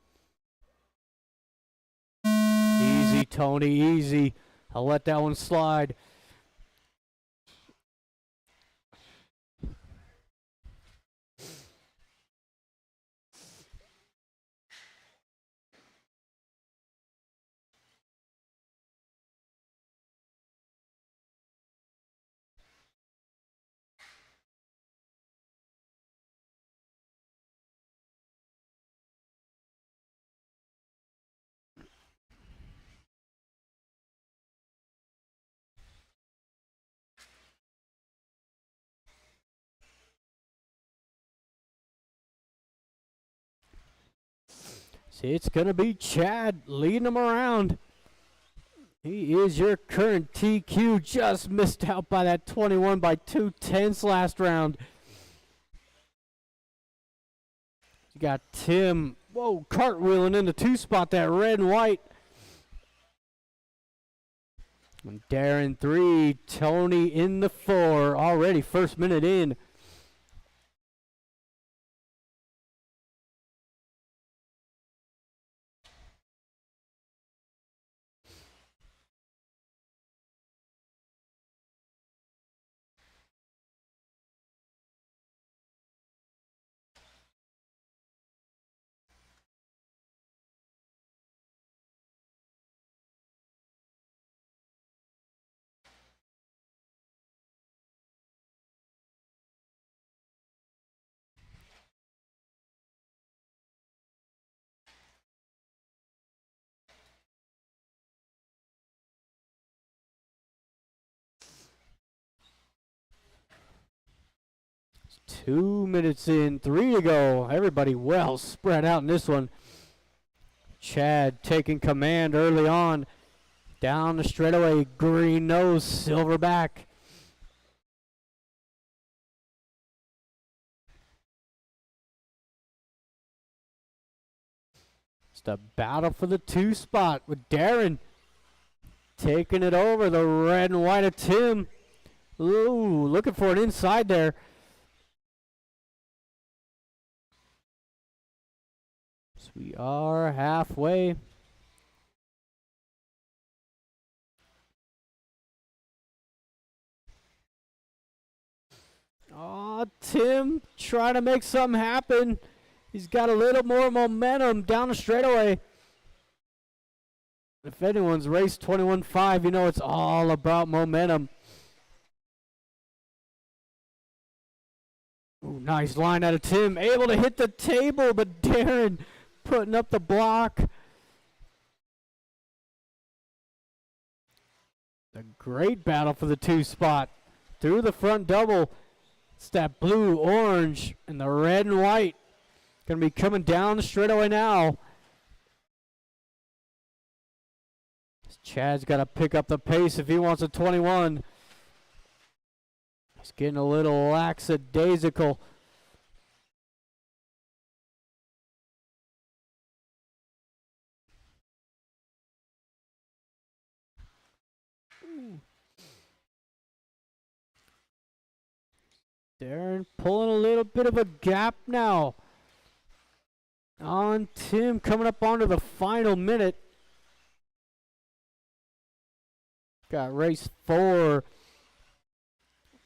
Easy, Tony, easy. I'll let that one slide. See, it's going to be Chad leading them around. He is your current TQ. Just missed out by that 21 by 2/10 last round. You got Tim, whoa, cartwheeling in the 2 spot, that red and white. And Darren 3, Tony in the 4, already first minute in. It's 2 minutes in, 3 to go. Everybody well spread out in this one. Chad taking command early on. Down the straightaway, green nose, silver back. It's the battle for the 2 spot with Darren taking it over the red and white of Tim. Ooh, looking for it inside there. So we are halfway. Oh, Tim trying to make something happen. He's got a little more momentum down the straightaway. If anyone's raced 21.5, you know it's all about momentum. Ooh, nice line out of Tim. Able to hit the table, but Darren putting up the block. A great battle for the 2 spot. Through the front double. It's that blue, orange, and the red and white. Going to be coming down the straightaway now. Chad's got to pick up the pace if he wants a 21. He's getting a little lackadaisical. Darren pulling a little bit of a gap now on Tim, coming up onto the final minute. Got race 4,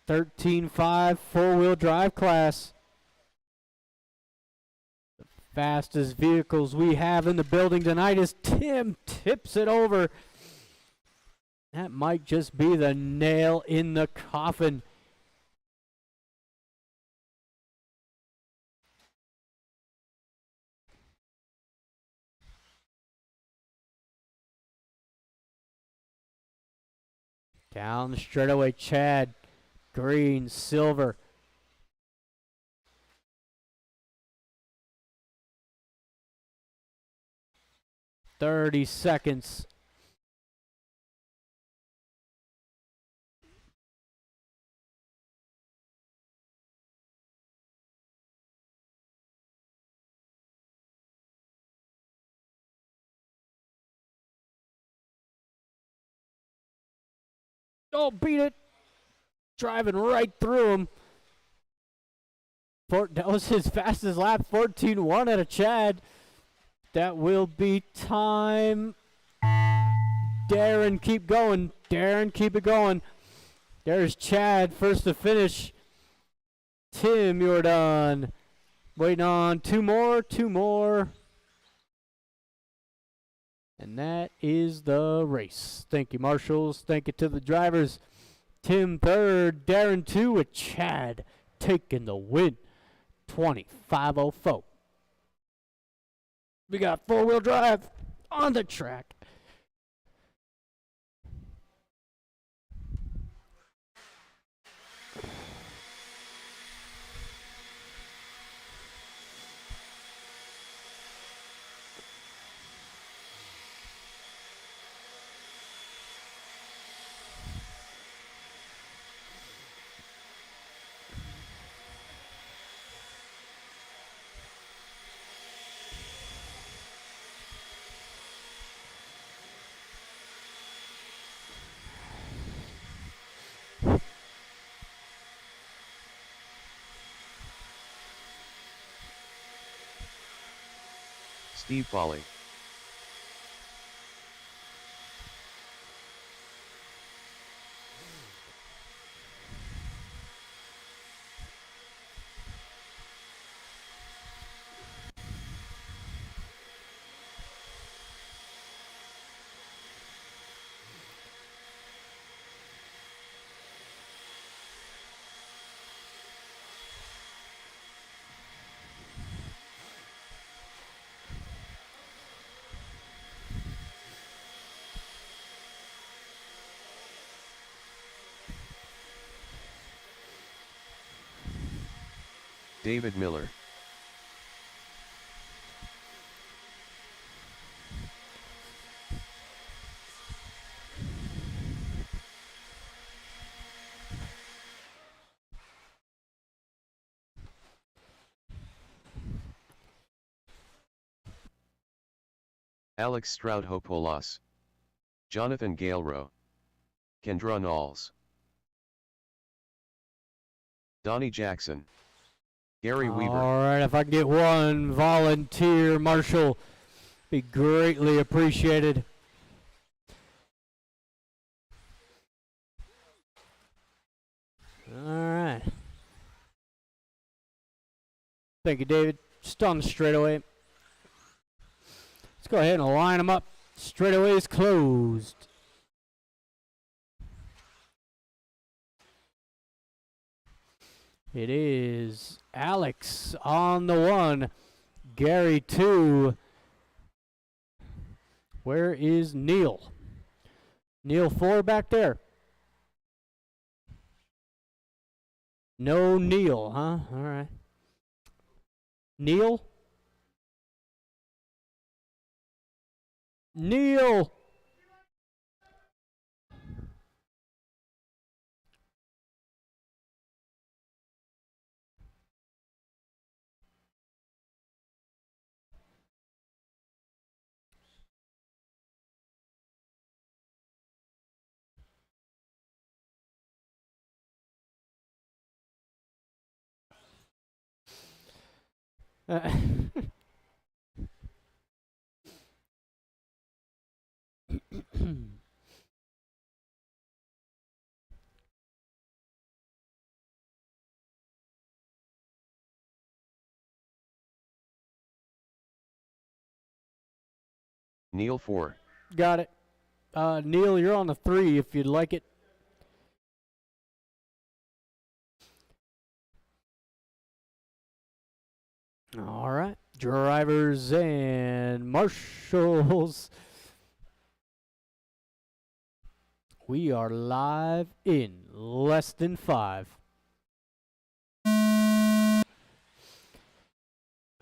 13.5 four-wheel drive class. The fastest vehicles we have in the building tonight as Tim tips it over. That might just be the nail in the coffin. Down the straightaway, Chad. Green, silver. "30 seconds. Oh, beat it. Driving right through him. That was his fastest lap, 14.1 out of Chad. That will be time. Darren, keep going. Darren, keep it going. There's Chad, first to finish. Tim, you're done. Waiting on two more. And that is the race. Thank you, marshals. Thank you to the drivers. Tim third, Darren 2 with Chad taking the win. 25.04. We got four-wheel drive on the track. Steve Foley. David Miller. Alex Stroudhopoulos, Jonathan Galero, Kendra Knowles, Donnie Jackson, Gary Weaver. All right, if I can get one volunteer marshal, be greatly appreciated. All right. Thank you, David. Just on the straightaway. Let's go ahead and line them up. Straightaway is closed. It is Alex on the 1, Gary 2. Where is Neil? Neil 4 back there. No Neil, huh? All right. Neil? Neil! Neil 4. Got it. Neil, you're on the 3 if you'd like it. All right. Drivers and marshals. We are live in less than 5.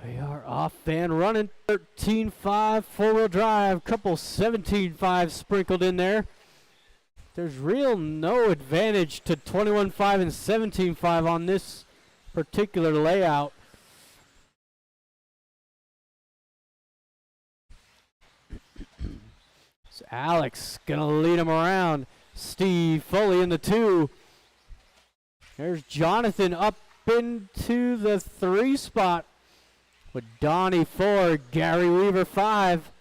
We are off and running. 13.5 four-wheel drive. Couple 17.5 sprinkled in there. There's real no advantage to 21.5 and 17.5 on this particular layout. So Alex gonna lead him around. Steve Foley in the 2. There's Jonathan up into the 3 spot with Donnie 4, Gary Weaver 5.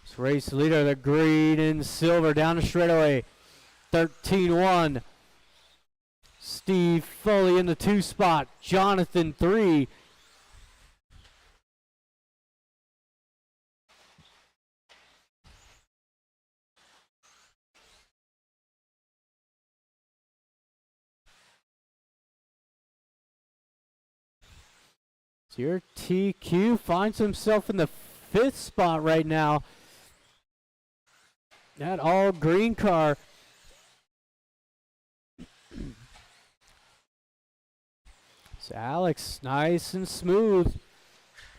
This race leader, the green and silver down the straightaway. 13-1. Steve Foley in the 2 spot. Jonathan 3. So your TQ finds himself in the 5th spot right now. That all green car. So Alex, nice and smooth.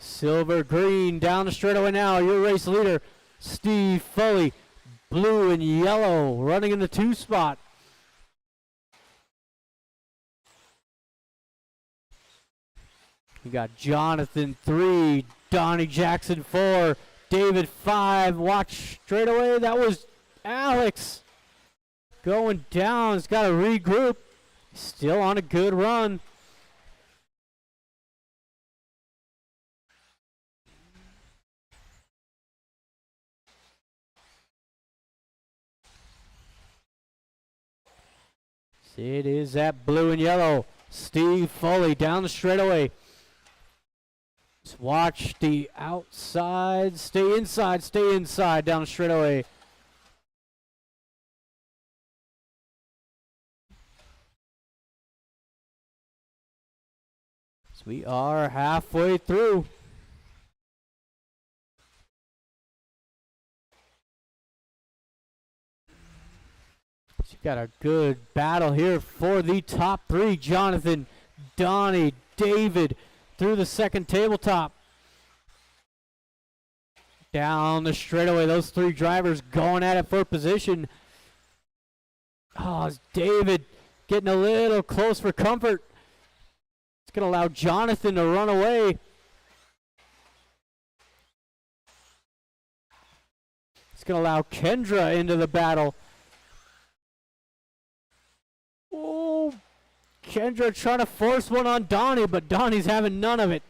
Silver green down the straightaway now. Your race leader, Steve Foley. Blue and yellow running in the 2 spot. We got Jonathan 3, Donnie Jackson 4, David 5. Watch straight away. That was Alex going down. He's got to regroup. Still on a good run. It is that blue and yellow. Steve Foley down the straightaway. Just watch the outside. Stay inside down the straightaway. So we are halfway through. So you got a good battle here for the top 3. Jonathan, Donnie, David through the second tabletop. Down the straightaway, those three drivers going at it for position. Oh, it's David getting a little close for comfort. It's going to allow Jonathan to run away. It's going to allow Kendra into the battle. Oh, Kendra trying to force one on Donnie, but Donnie's having none of it.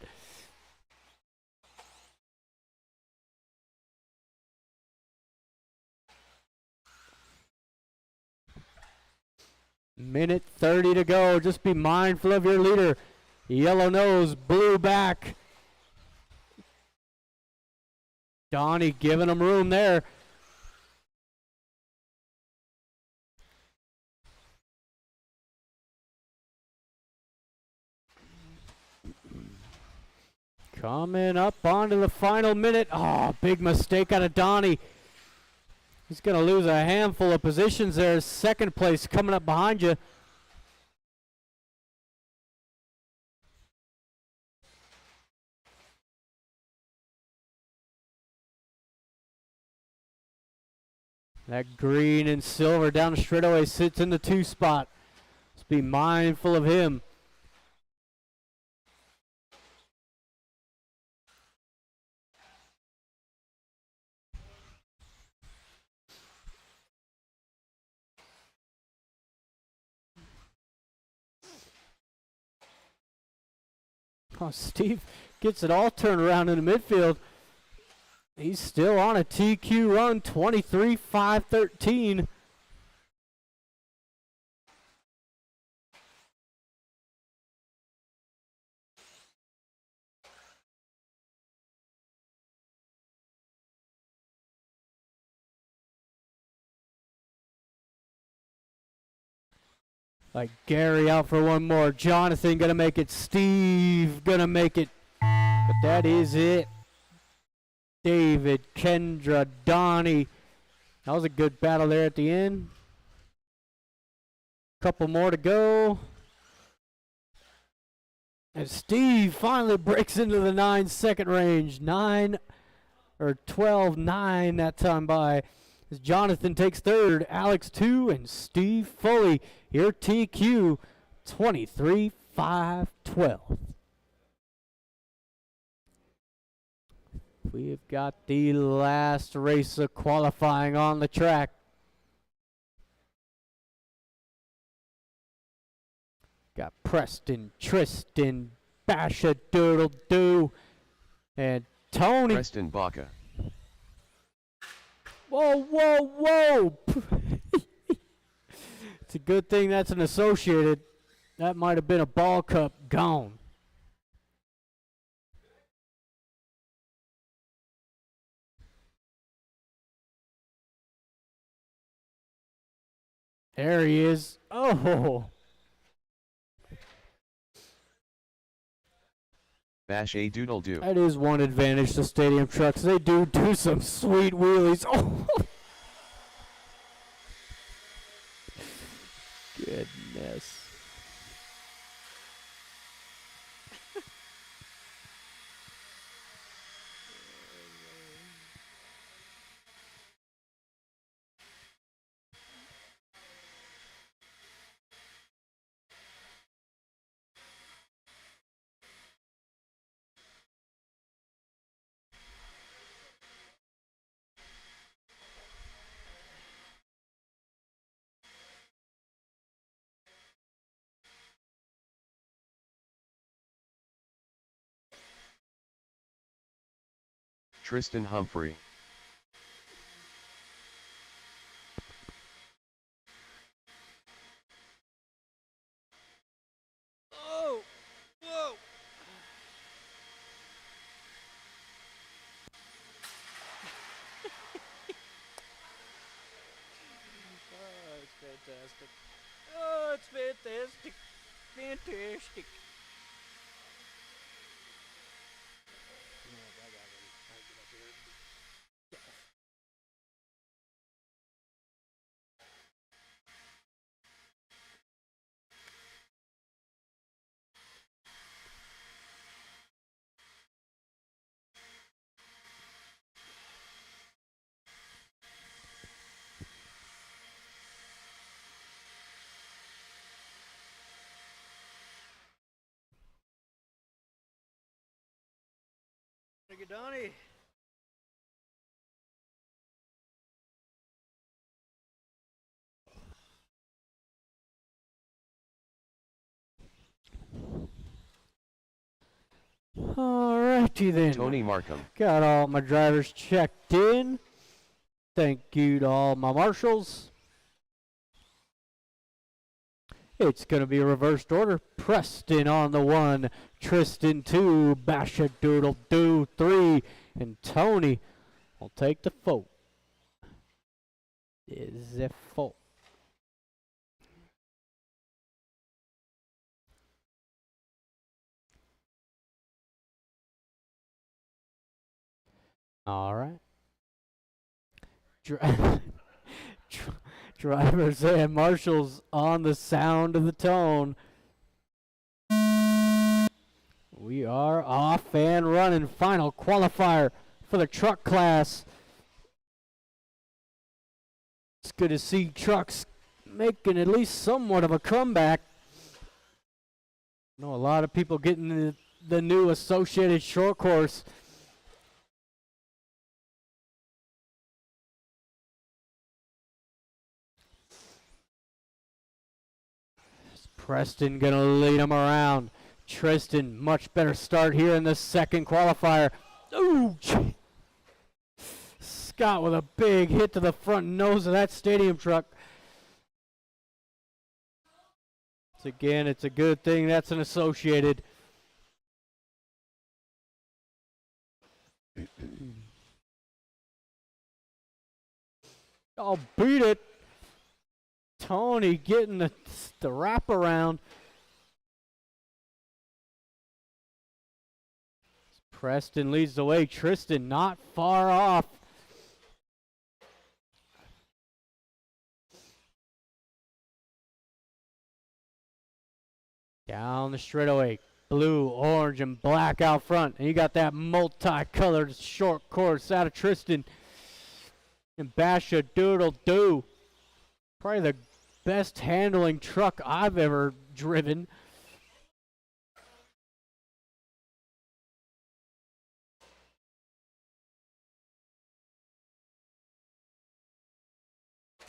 Minute 30 to go. Just be mindful of your leader. Yellow nose, blue back. Donnie giving him room there. Coming up onto the final minute. Oh, big mistake out of Donnie. He's going to lose a handful of positions there. Second place coming up behind you. That green and silver down the straightaway sits in the 2 spot. Let's be mindful of him. Oh, Steve gets it all turned around in the midfield. He's still on a TQ run, 23-5-13. Like Gary out for one more. Jonathan gonna make it. Steve gonna make it. But that is it. David, Kendra, Donnie. That was a good battle there at the end. Couple more to go. And Steve finally breaks into the 9-second range. 12-9 that time by. As Jonathan takes third, Alex 2, and Steve Foley. Your TQ 23-5-12. We've got the last race of qualifying on the track. Got Preston, Tristan, Basha Doodle Doo, and Tony. Preston Baca. Whoa, whoa, whoa! It's a good thing that's an associated. That might have been a ball cup gone. There he is. Oh! Bash a doodle doo. That is one advantage to stadium trucks. They do some sweet wheelies. Oh! Goodness. Tristan Humphrey. Oh! Whoa! Oh, it's fantastic. Oh, it's fantastic. Fantastic. Thank you, Donnie. Alrighty then. Tony Markham. Got all my drivers checked in. Thank you to all my marshals. It's going to be a reversed order. Preston on the 1, Tristan 2, Basha Doodle Do 3, and Tony will take the 4. Is it 4? All right. Drivers and marshals on the sound of the tone. We are off and running. Final qualifier for the truck class. It's good to see trucks making at least somewhat of a comeback. I know a lot of people getting the new associated short course. Preston gonna lead him around. Tristan, much better start here in the second qualifier. Ooh! Scott with a big hit to the front nose of that stadium truck. Again, it's a good thing that's an associated. Oh, beat it. Tony getting the wraparound. Preston leads the way. Tristan not far off. Down the straightaway. Blue, orange, and black out front. And you got that multicolored short course out of Tristan. And Basha Doodle Do. Probably the best handling truck I've ever driven.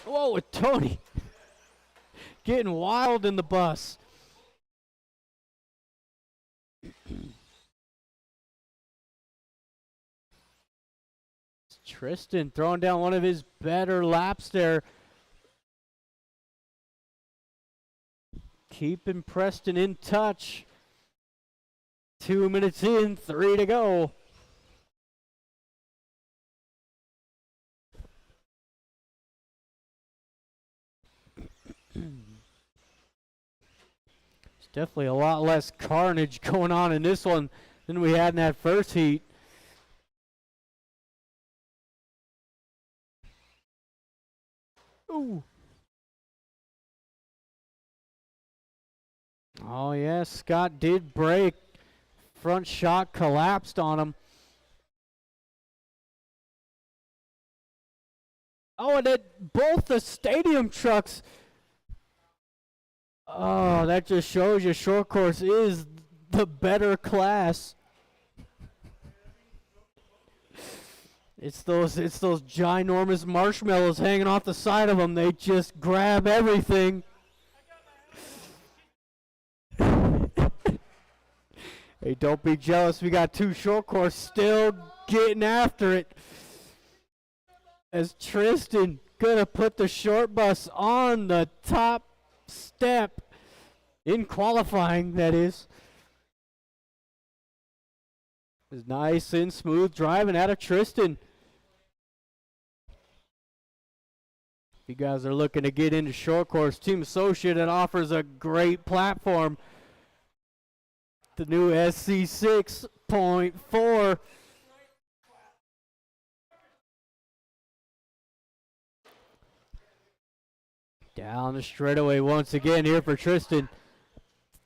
Whoa, with Tony getting wild in the bus. Tristan throwing down one of his better laps there. Keeping Preston in touch. 2 minutes in, 3 to go. There's definitely a lot less carnage going on in this one than we had in that first heat. Ooh. Oh, yeah, Scott did break. Front shock collapsed on him. Oh, and both the stadium trucks. Oh, that just shows you short course is the better class. It's those ginormous marshmallows hanging off the side of them. They just grab everything. Hey, don't be jealous. We got 2 short course still getting after it. As Tristan gonna put the short bus on the top step in qualifying, that is. It's nice and smooth driving out of Tristan. If you guys are looking to get into short course, Team Associated offers a great platform. The new SC 6.4. Down the straightaway once again here for Tristan.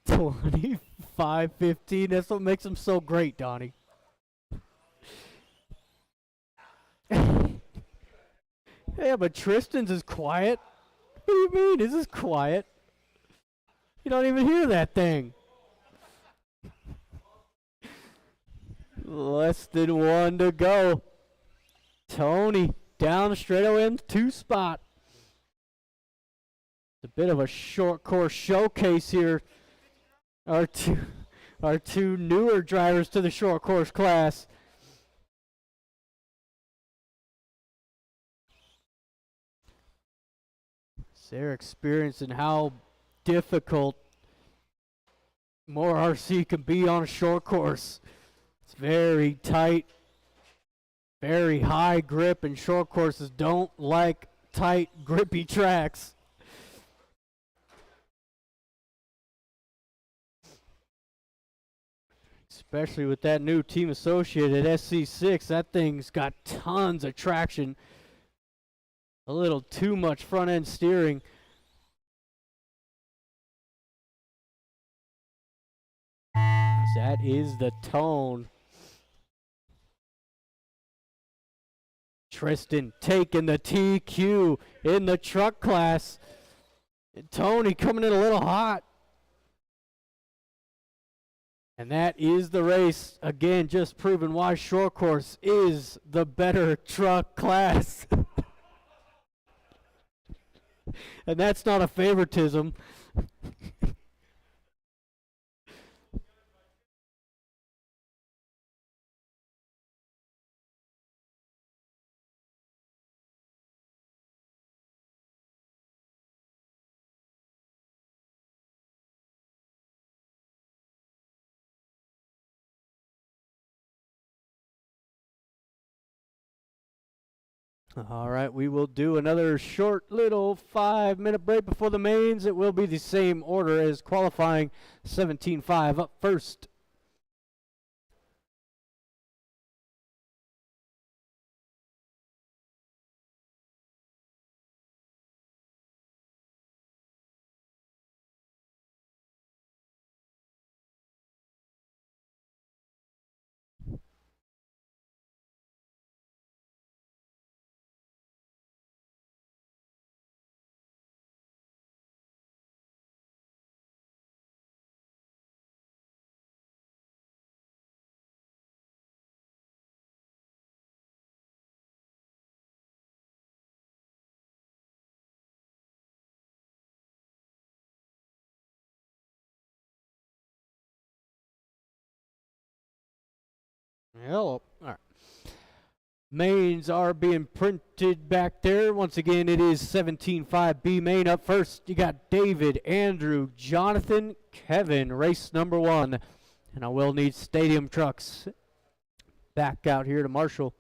25-15. That's what makes him so great, Donnie. Yeah, but Tristan's is quiet. What do you mean? This is quiet. You don't even hear that thing. Less than 1 to go. Tony down the straightaway in the 2 spot. It's a bit of a short course showcase here. Our two newer drivers to the short course class. They're experiencing how difficult MHOR RC can be on a short course. It's very tight, very high grip, and short courses don't like tight, grippy tracks. Especially with that new team associate at SC6, that thing's got tons of traction. A little too much front end steering. That is the tone. Tristan taking the TQ in the truck class. And Tony coming in a little hot. And that is the race. Again, just proving why short course is the better truck class. And that's not a favoritism. All right, we will do another short little 5-minute break before the mains. It will be the same order as qualifying. 17.5 up first. Hello. All right. Mains are being printed back there. Once again, it is 17.5 B main up first. You got David, Andrew, Jonathan, Kevin, race number 1. And I will need stadium trucks back out here to Marshall.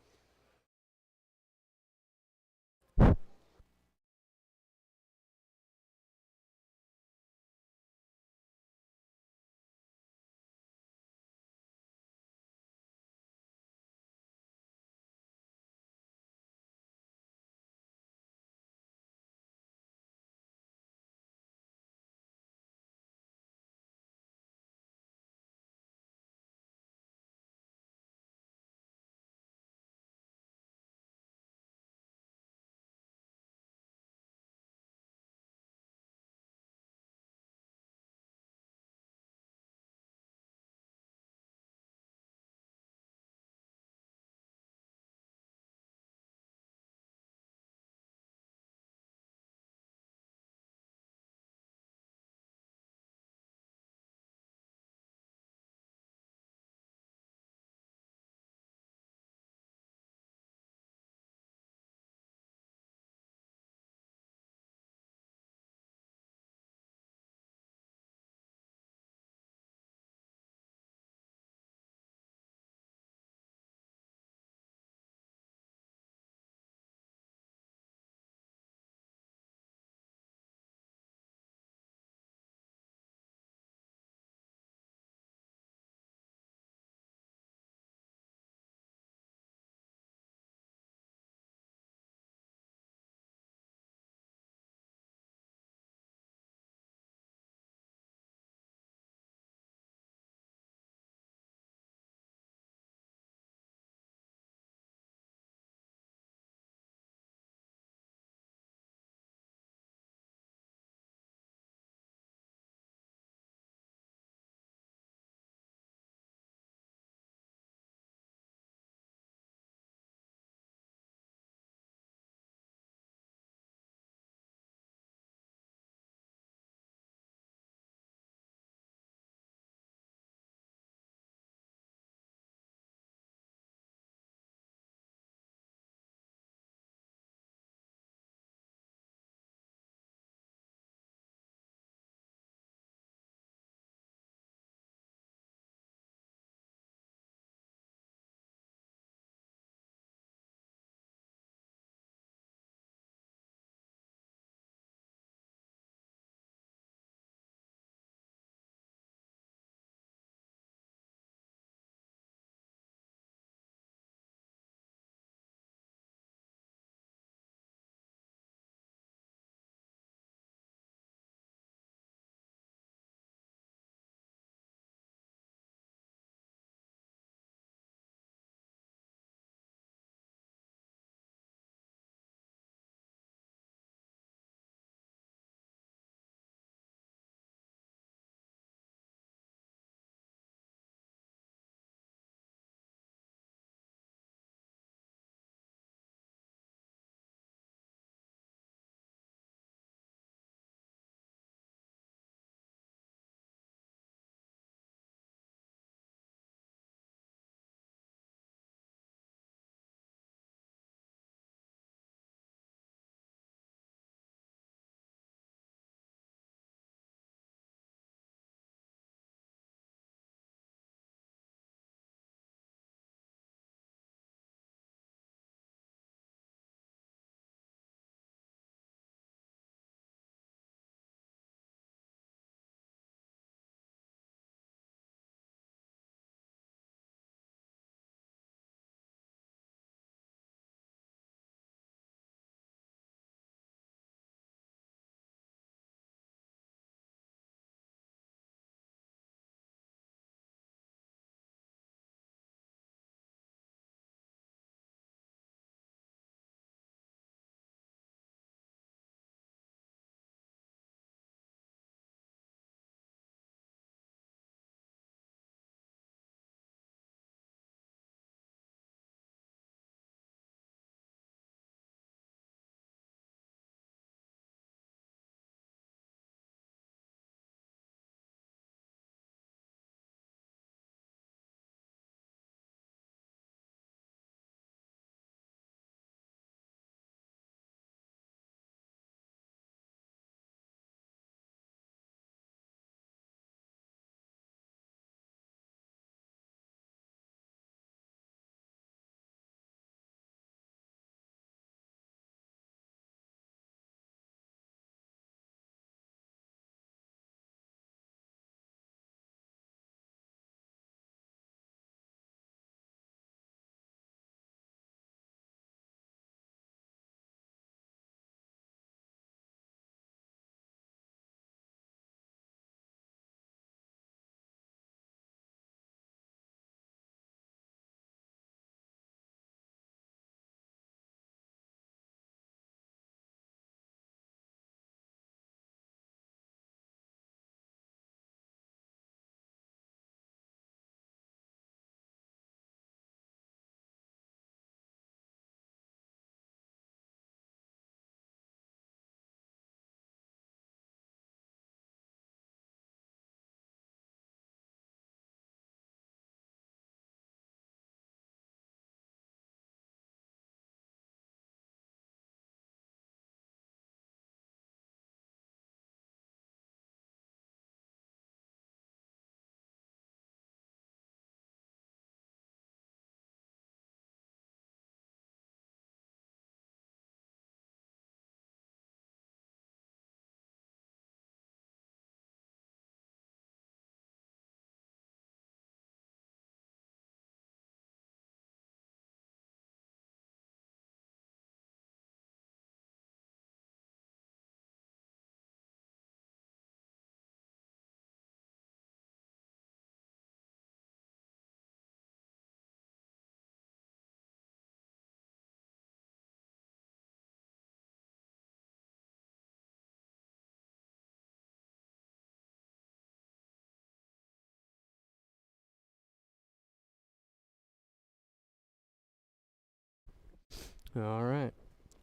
All right.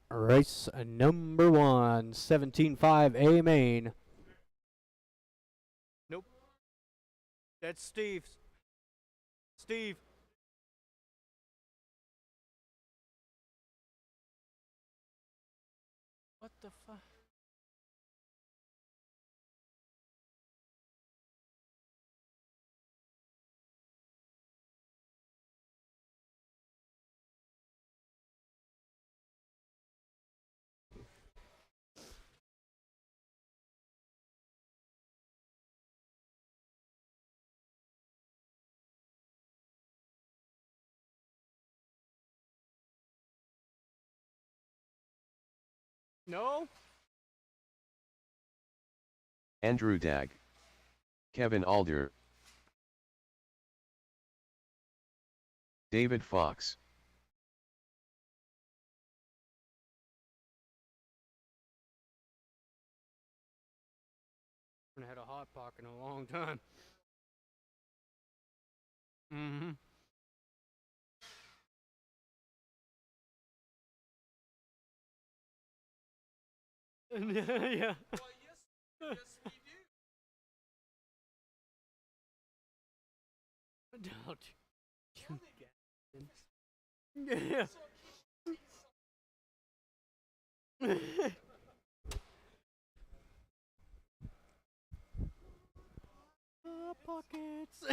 Race number 1, 17.5 A main. Nope. That's Steve's. Steve. What the fuck? No? Andrew Dag. Kevin Alder. David Fox. I haven't had a hot pocket in a long time. Mm-hmm. Yeah. Don't you get Yeah. Pockets.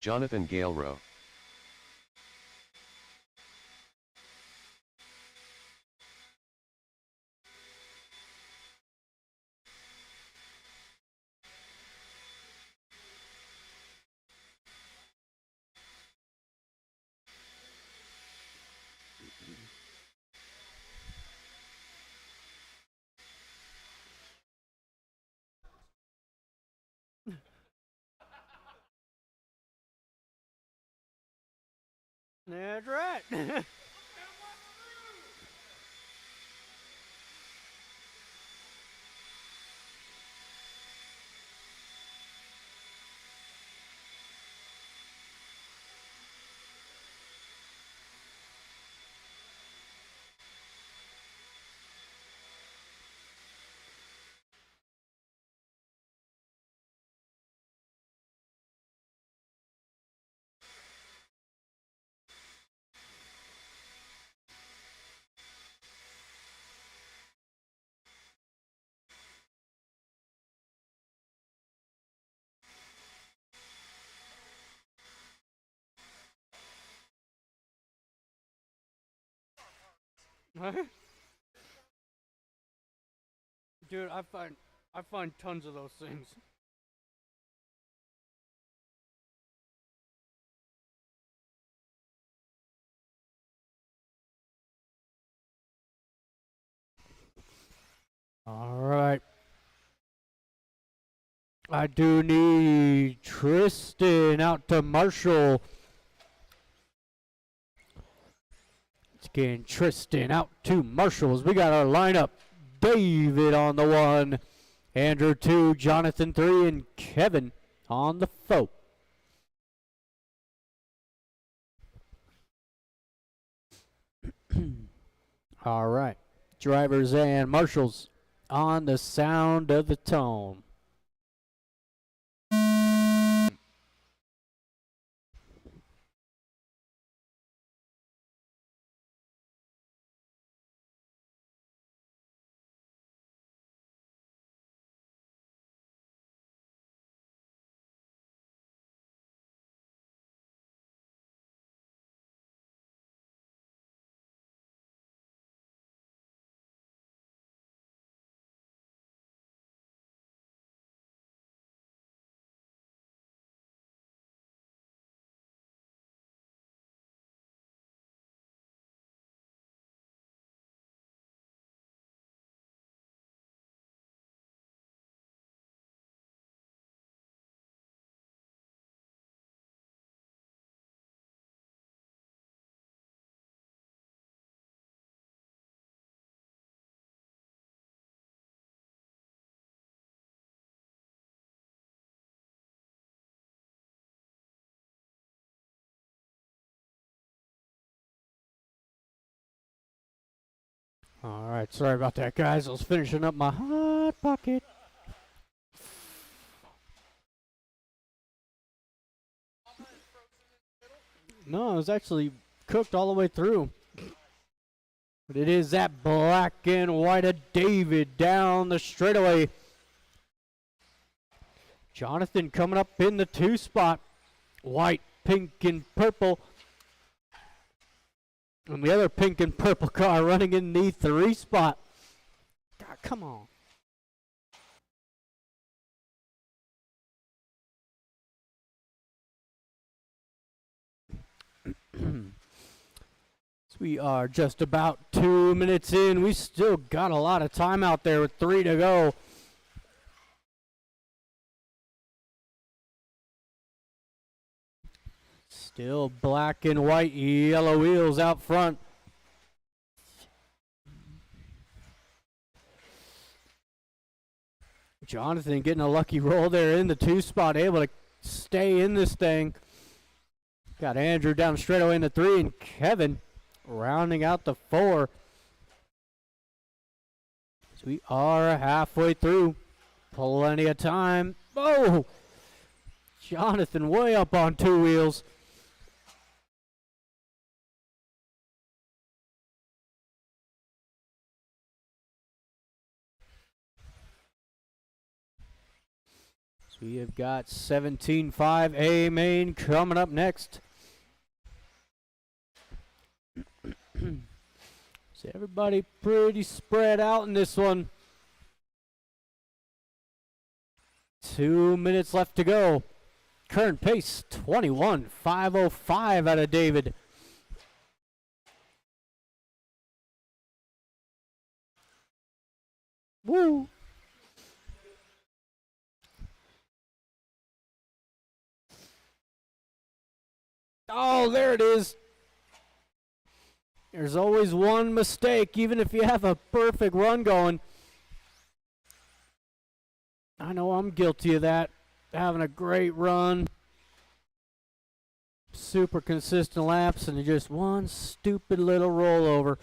Jonathan Galerow. That's right. Dude, I find tons of those things. All right. I do need Tristan out to Marshall. It's getting Tristan out to Marshall as we got our lineup. David on the 1, Andrew 2, Jonathan 3, and Kevin on the foe. All right. Drivers and marshals on the sound of the tone. All right, sorry about that, guys. I was finishing up my hot pocket. No, it was actually cooked all the way through. But it is that black and white of David down the straightaway. Jonathan coming up in the 2 spot. White, pink, and purple. And the other pink and purple car running in the 3 spot. God, come on. So we are just about 2 minutes in. We still got a lot of time out there with 3 to go. Still black and white, yellow wheels out front. Jonathan getting a lucky roll there in the 2 spot, able to stay in this thing. Got Andrew down straightaway in the 3, and Kevin rounding out the 4. So we are halfway through. Plenty of time. Oh! Jonathan way up on 2 wheels. We have got 17.5 A main coming up next. So everybody pretty spread out in this one. 2 minutes left to go. Current pace 21.505 out of David. Woo! Oh, there it is. There's always one mistake, even if you have a perfect run going. I know I'm guilty of that. Having a great run. Super consistent laps, and just one stupid little rollover.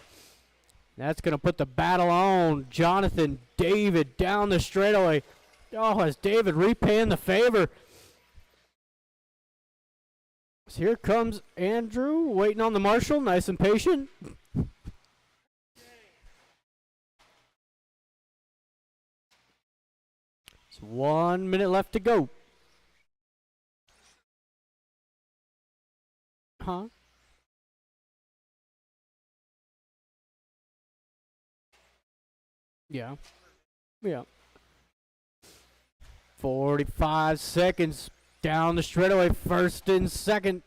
That's going to put the battle on. Jonathan, David down the straightaway. Oh, is David repaying the favor? So here comes Andrew, waiting on the marshal, nice and patient. It's 1 minute left to go. Huh? Yeah. Yeah. 45 seconds. Down the straightaway, first and second.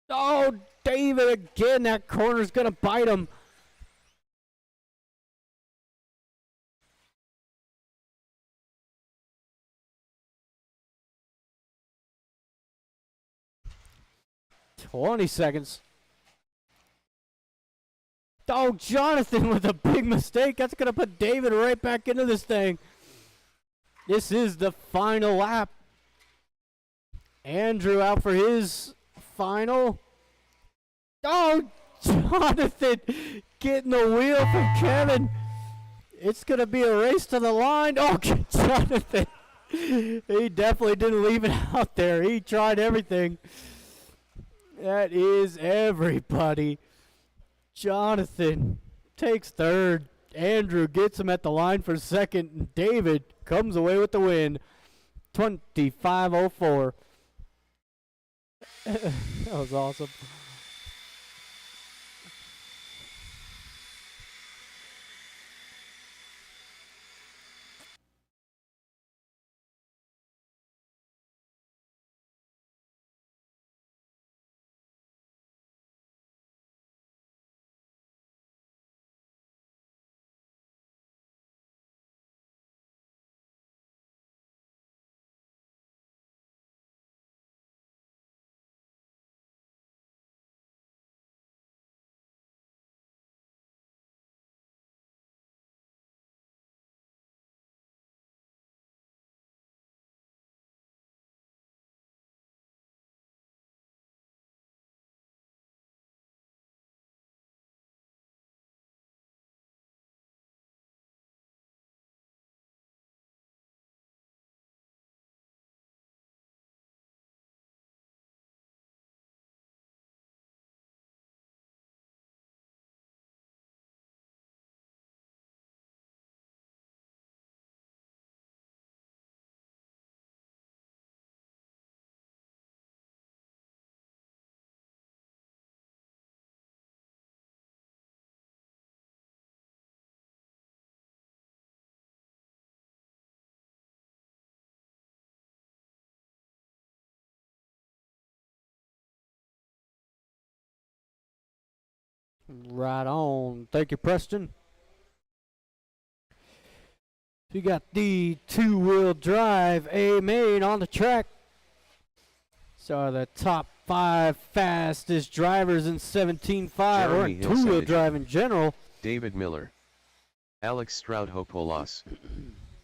Oh, David again. That corner's going to bite him. "20 seconds. Oh, Jonathan with a big mistake. That's going to put David right back into this thing. This is the final lap. Andrew out for his final. Oh, Jonathan getting the wheel from Kevin. It's going to be a race to the line. Oh, Jonathan. He definitely didn't leave it out there. He tried everything. That is everybody. Jonathan takes third. Andrew gets him at the line for second. And David comes away with the win. 25:04. That was awesome. Right on. Thank you, Preston. We got the two-wheel drive A main on the track. So the top 5 fastest drivers in 17.5 or Jeremy Hill two-wheel Sanity. drive in general. David Miller. Alex Stroudhopolos.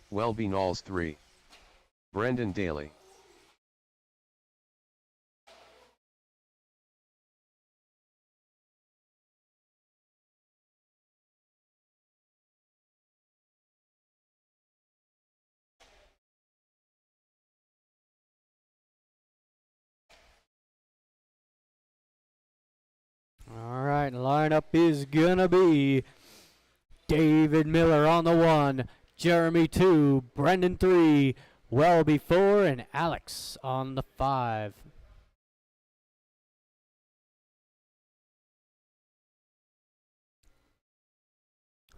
Welby Knowles 3. Brendan Daly. All right, lineup is gonna be David Miller on the 1, Jeremy 2, Brendan 3, Welby 4, and Alex on the 5.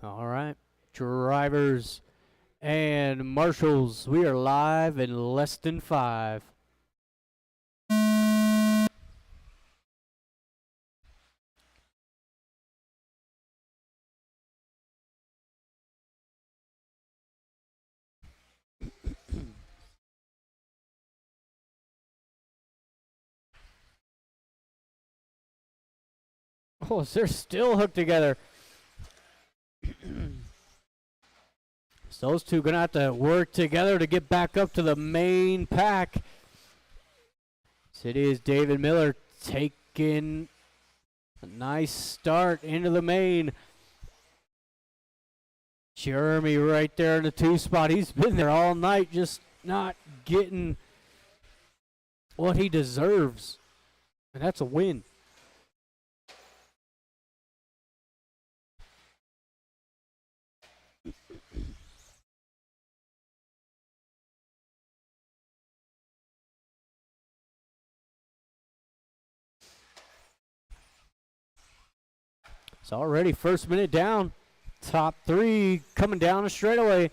All right, drivers and marshals, we are live in less than 5. Oh, they're still hooked together. So those two gonna have to work together to get back up to the main pack. So it is David Miller taking a nice start into the main. Jeremy right there in the 2 spot. He's been there all night, just not getting what he deserves. And that's a win. It's already first minute down. Top 3 coming down the straightaway.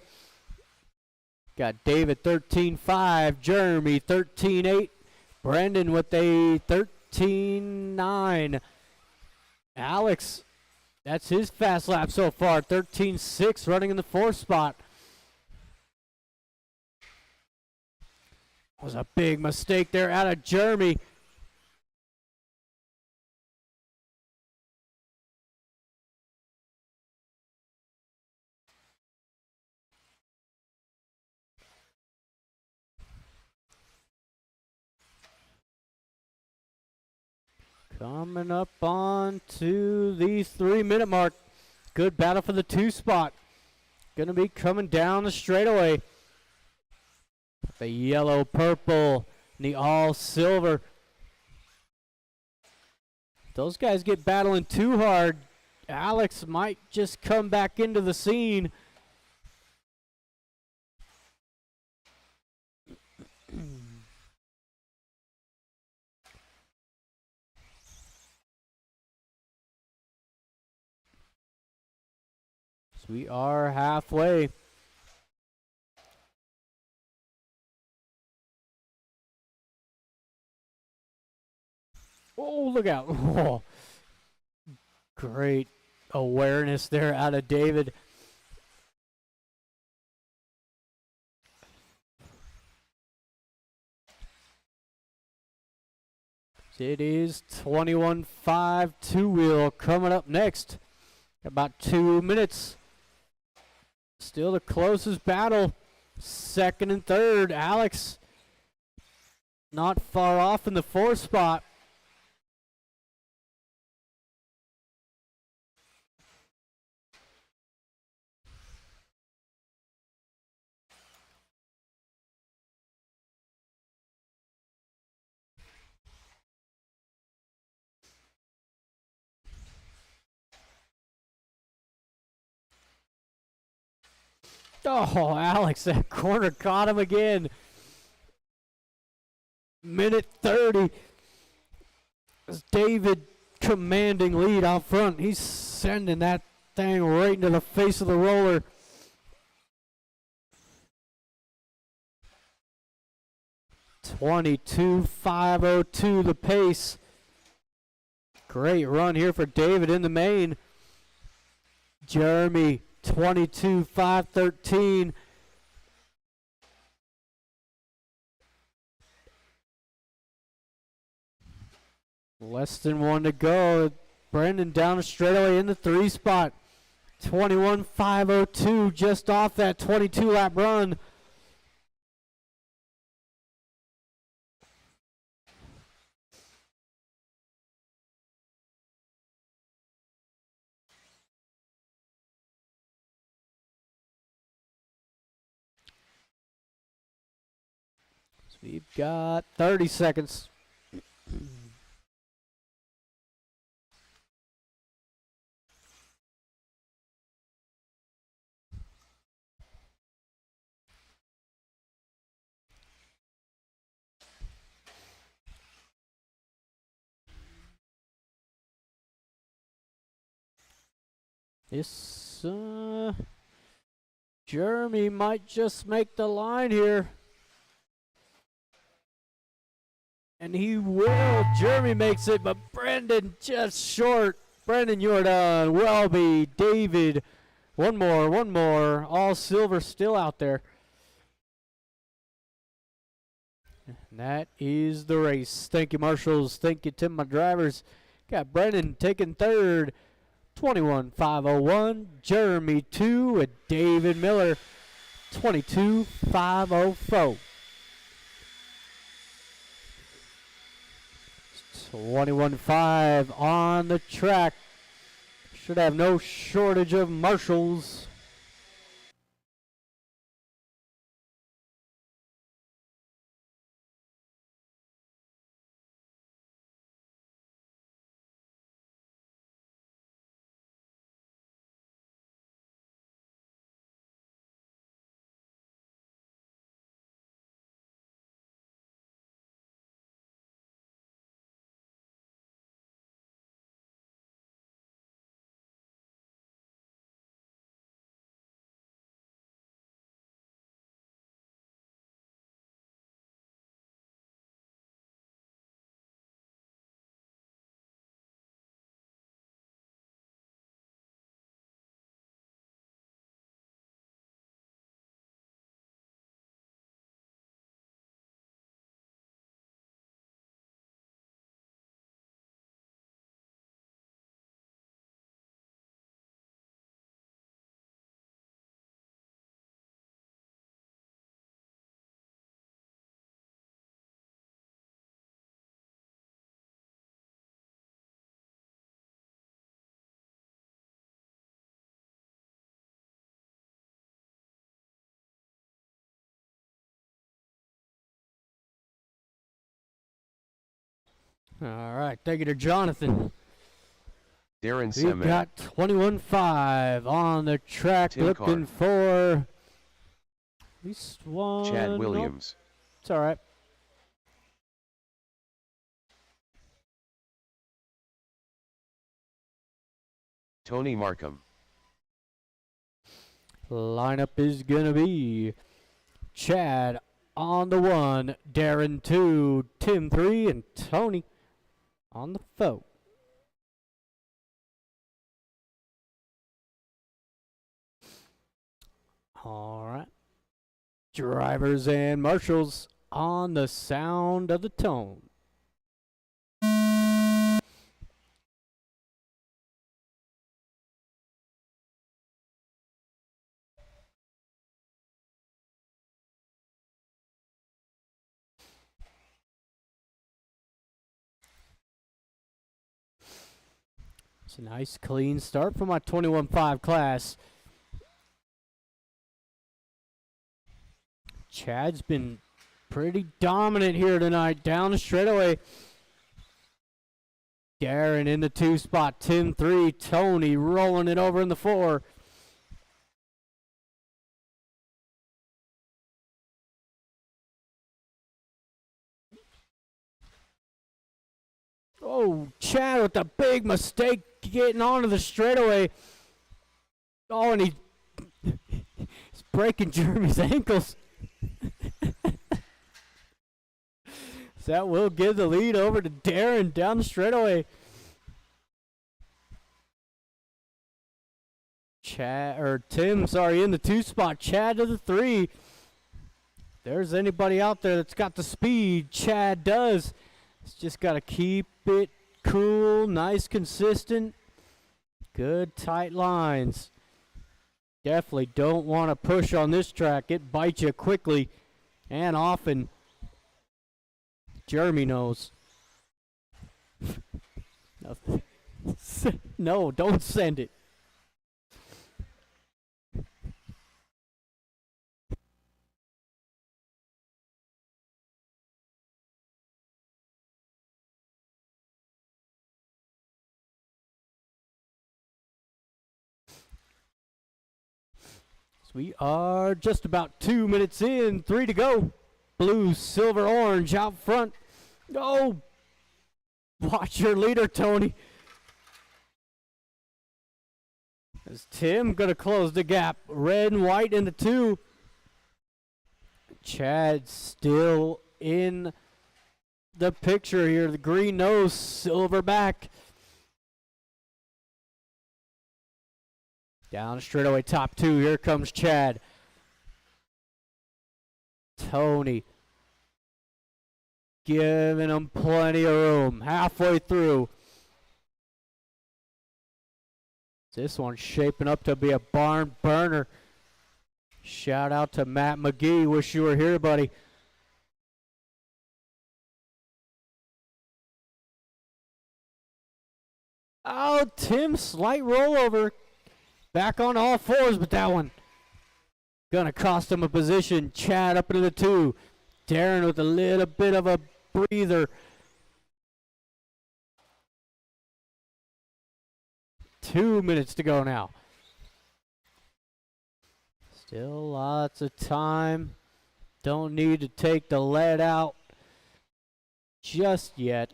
Got David 13.5, Jeremy 13.8, Brandon with a 13.9. Alex, that's his fast lap so far, 13.6, running in the 4th spot. Was a big mistake there out of Jeremy. Coming up on to the 3-minute mark. Good battle for the 2 spot. Gonna be coming down the straightaway. The yellow, purple, and the all silver. Those guys get battling too hard. Alex might just come back into the scene. So we are halfway. Oh, look out. Oh, great awareness there out of David. It is 21-5 two-wheel coming up next. About 2 minutes. Still the closest battle. Second and third. Alex not far off in the 4 spot. Oh, Alex, that corner caught him again. Minute 30. As David commanding lead out front. He's sending that thing right into the face of the roller. .22.502 the pace. Great run here for David in the main. Jeremy 22.513. Less than 1 to go. Brendan down the straightaway in the 3 spot. 21.502 just off that 22 lap run. We've got 30 seconds. This Jeremy might just make the line here. And he will. Jeremy makes it, but Brendan just short. Brendan Jordan, Welby, David. One more. All silver still out there. And that is the race. Thank you, marshals. Thank you, Tim, my drivers. Got Brendan taking third. 21.501. Jeremy 2. And David Miller 22.504. 21.5 on the track. Should have no shortage of marshals. All right, thank you to Jonathan. Darren We've Semen. got 21-5 on the track, Tim looking Carr. for at least one. Chad Nope, Williams. it's all right. Tony Markham. Lineup is going to be Chad on the 1, Darren 2, Tim 3, and Tony on the 4. All right. Drivers and marshals on the sound of the tone. It's a nice clean start for my 21-5 class. Chad's been pretty dominant here tonight down the straightaway. Darren in the 2 spot, Tim 3, Tony rolling it over in the 4. Oh, Chad with a big mistake getting onto the straightaway. Oh, and he's breaking Jeremy's ankles. So that will give the lead over to Darren down the straightaway. Tim, in the 2 spot. Chad to the 3. If there's anybody out there that's got the speed, Chad does. It's just got to keep it cool, nice, consistent, good, tight lines. Definitely don't want to push on this track. It bites you quickly and often. Jeremy knows. No, don't send it. So we are just about 2 minutes in, 3 to go. Blue, silver, orange out front. Oh, watch your leader, Tony. Is Tim going to close the gap? Red and white in the 2. Chad still in the picture here. The green nose, silver back. Down straightaway, top 2. Here comes Chad. Tony giving him plenty of room. Halfway through. This one's shaping up to be a barn burner. Shout out to Matt McGee. Wish you were here, buddy. Oh, Tim, slight rollover. Back on all 4s, but that one gonna cost him a position. Chad up into the 2. Darren with a little bit of a breather. 2 minutes to go now. Still lots of time. Don't need to take the lead out just yet.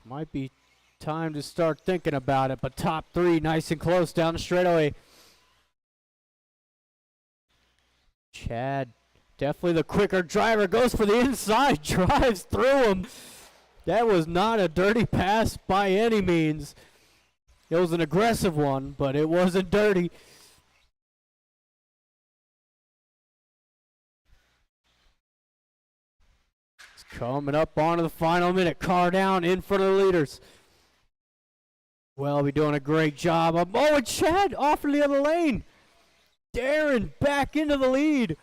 Might be time to start thinking about it, but top 3 nice and close down the straightaway. Chad, definitely the quicker driver, goes for the inside, drives through him. That was not a dirty pass by any means. It was an aggressive one, but it wasn't dirty. It's coming up onto the final minute. Car down in front of the leaders. Well, we're doing a great job. Oh, and Chad off in the other lane. Darren back into the lead.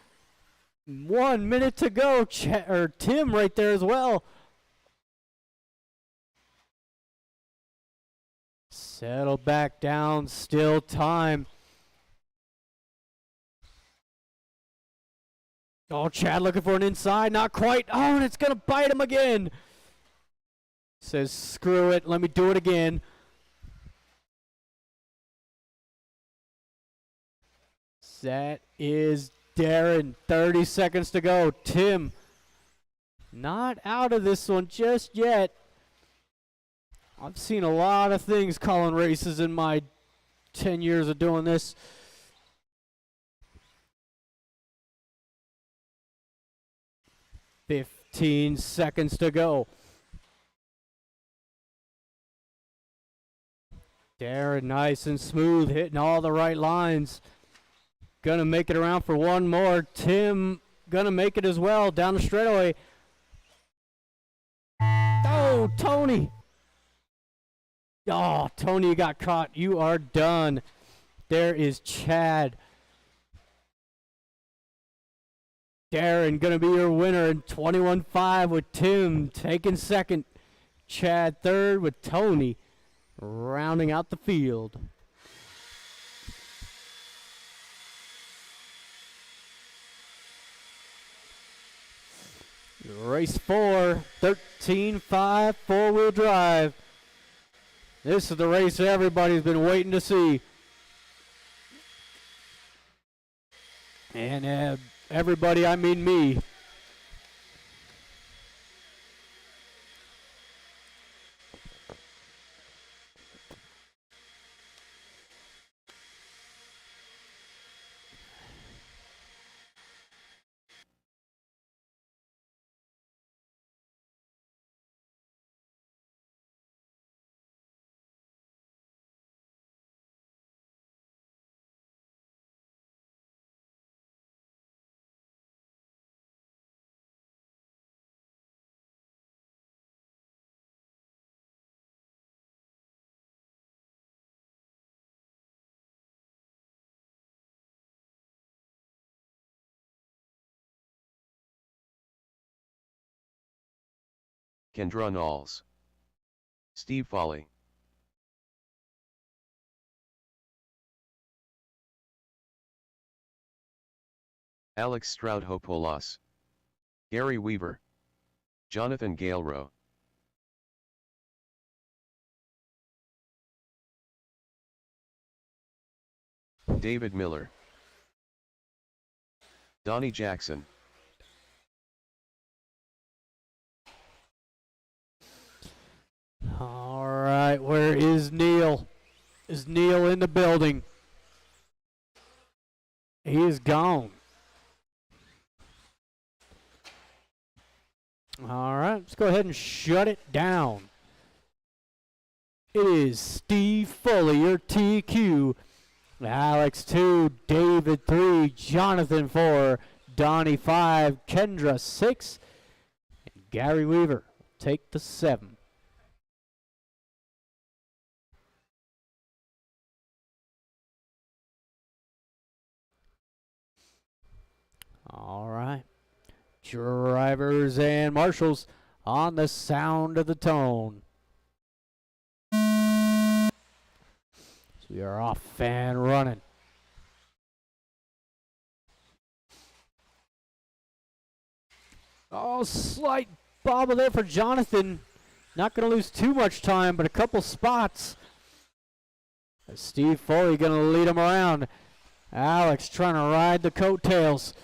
1 minute to go. Tim right there as well. Settle back down. Still time. Oh, Chad looking for an inside. Not quite. Oh, and it's going to bite him again. Says, screw it. Let me do it again. That is Darren. 30 seconds to go. Tim, not out of this one just yet. I've seen a lot of things calling races in my 10 years of doing this. "15 seconds to go. Darren, nice and smooth, hitting all the right lines. Gonna make it around for one more. Tim gonna make it as well down the straightaway. Oh, Tony. Oh, Tony, you got caught. You are done. There is Chad. Darren gonna be your winner in 21.5 with Tim taking second. Chad third with Tony rounding out the field. Race 4, 13.5 four-wheel drive. This is the race everybody's been waiting to see. And everybody, I mean me. Kendra Knowles. Steve Foley. Alex Stroudhopoulos. Gary Weaver. Jonathan Galero. David Miller. Donnie Jackson. All right, where is Neil? Is Neil in the building? He is gone. All right, let's go ahead and shut it down. It is Steve Foley, your TQ. Alex 2, David 3, Jonathan 4, Donnie 5, Kendra 6, and Gary Weaver take the 7. All right. Drivers and marshals on the sound of the tone. So we are off and running. Oh, slight bobble there for Jonathan. Not going to lose too much time, but a couple spots. Steve Foley going to lead him around. Alex trying to ride the coattails.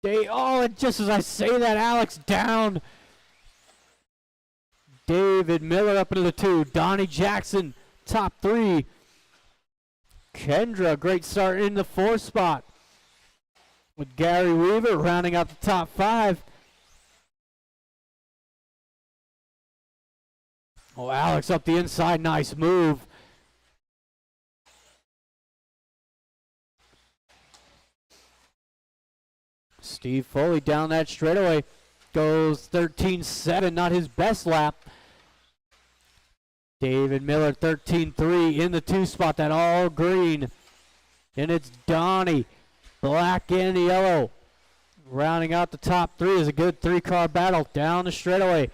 And just as I say that, Alex down. David Miller up into the 2. Donnie Jackson, top 3. Kendra, great start in the 4th spot. With Gary Weaver rounding out the top 5. Oh, Alex up the inside, nice move. Steve Foley down that straightaway. Goes 13.7, not his best lap. David Miller 13.3 in the 2 spot, that all green. And it's Donnie, black and yellow. Rounding out the top 3 is a good 3-car battle down the straightaway.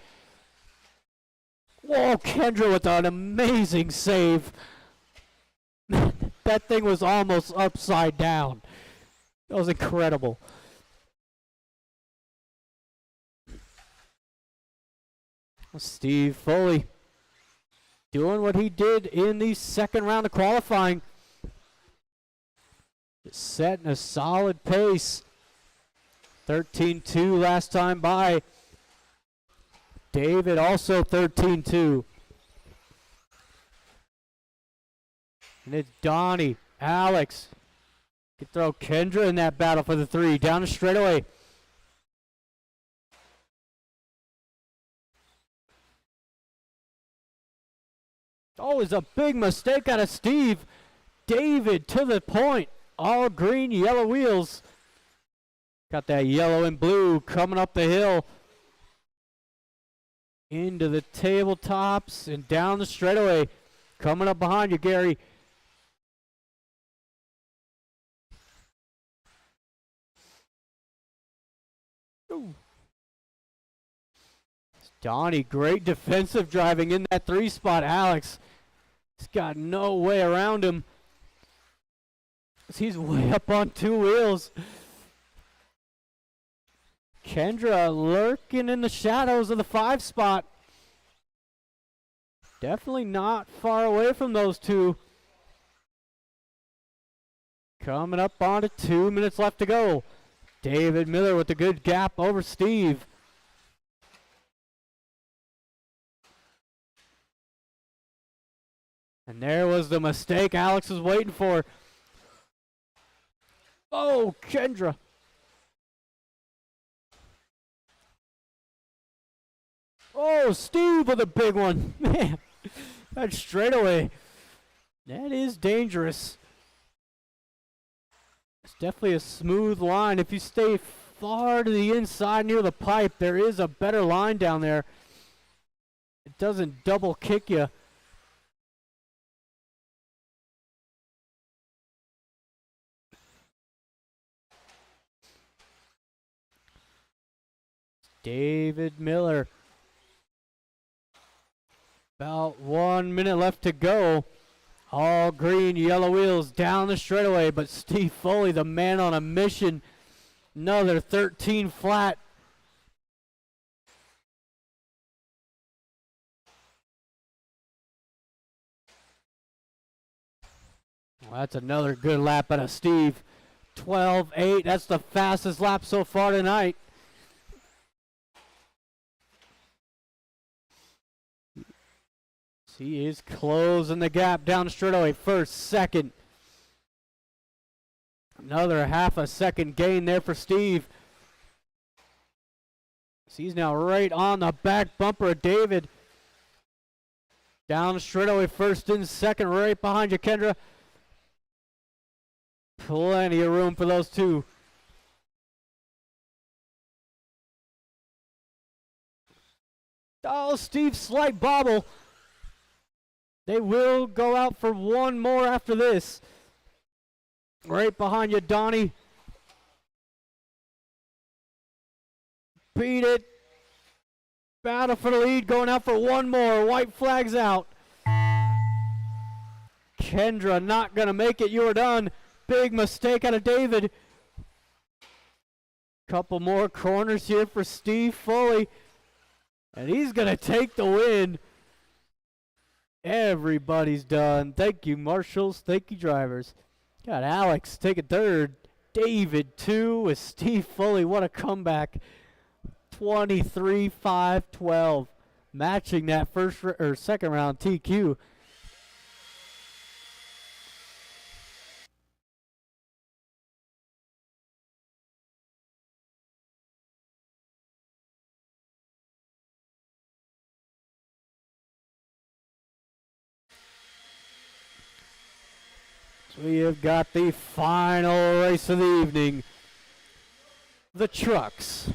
Whoa, Kendra with an amazing save. That thing was almost upside down. That was incredible. Steve Foley doing what he did in the second round of qualifying. Just setting a solid pace. 13-2 last time by. David also 13-2. And it's Donnie, Alex. Could throw Kendra in that battle for the 3. Down the straightaway. Oh, it's a big mistake out of Steve. David to the point. All green, yellow wheels. Got that yellow and blue coming up the hill. Into the tabletops and down the straightaway. Coming up behind you, Gary. Ooh. Donnie, great defensive driving in that 3 spot. Alex, he's got no way around him. He's way up on 2 wheels. Kendra lurking in the shadows of the 5 spot. Definitely not far away from those 2. Coming up on to 2 minutes left to go. David Miller with a good gap over Steve. And there was the mistake Alex was waiting for. Oh, Kendra. Oh, Steve with a big one. Man, that's straightaway. That is dangerous. It's definitely a smooth line. If you stay far to the inside near the pipe, there is a better line down there. It doesn't double kick you. David Miller. About 1 minute left to go. All green, yellow wheels down the straightaway, but Steve Foley, the man on a mission. Another 13 flat. Well, that's another good lap out of Steve. 12-8, that's the fastest lap so far tonight. He is closing the gap down the straightaway. First, second. Another half a second gain there for Steve. So he's now right on the back bumper of David. Down the straightaway, first and second, right behind you, Kendra. Plenty of room for those 2. Oh, Steve, slight bobble. They will go out for 1 more after this. Right behind you, Donnie. Beat it. Battle for the lead, going out for 1 more. White flag's out. Kendra not going to make it. You are done. Big mistake out of David. Couple more corners here for Steve Foley. And he's going to take the win. Everybody's done. Thank you, marshals. Thank you, drivers. Got Alex taking 3rd. David 2 with Steve Foley. What a comeback. 23-5-12. Matching that second round TQ. We have got the final race of the evening. The trucks.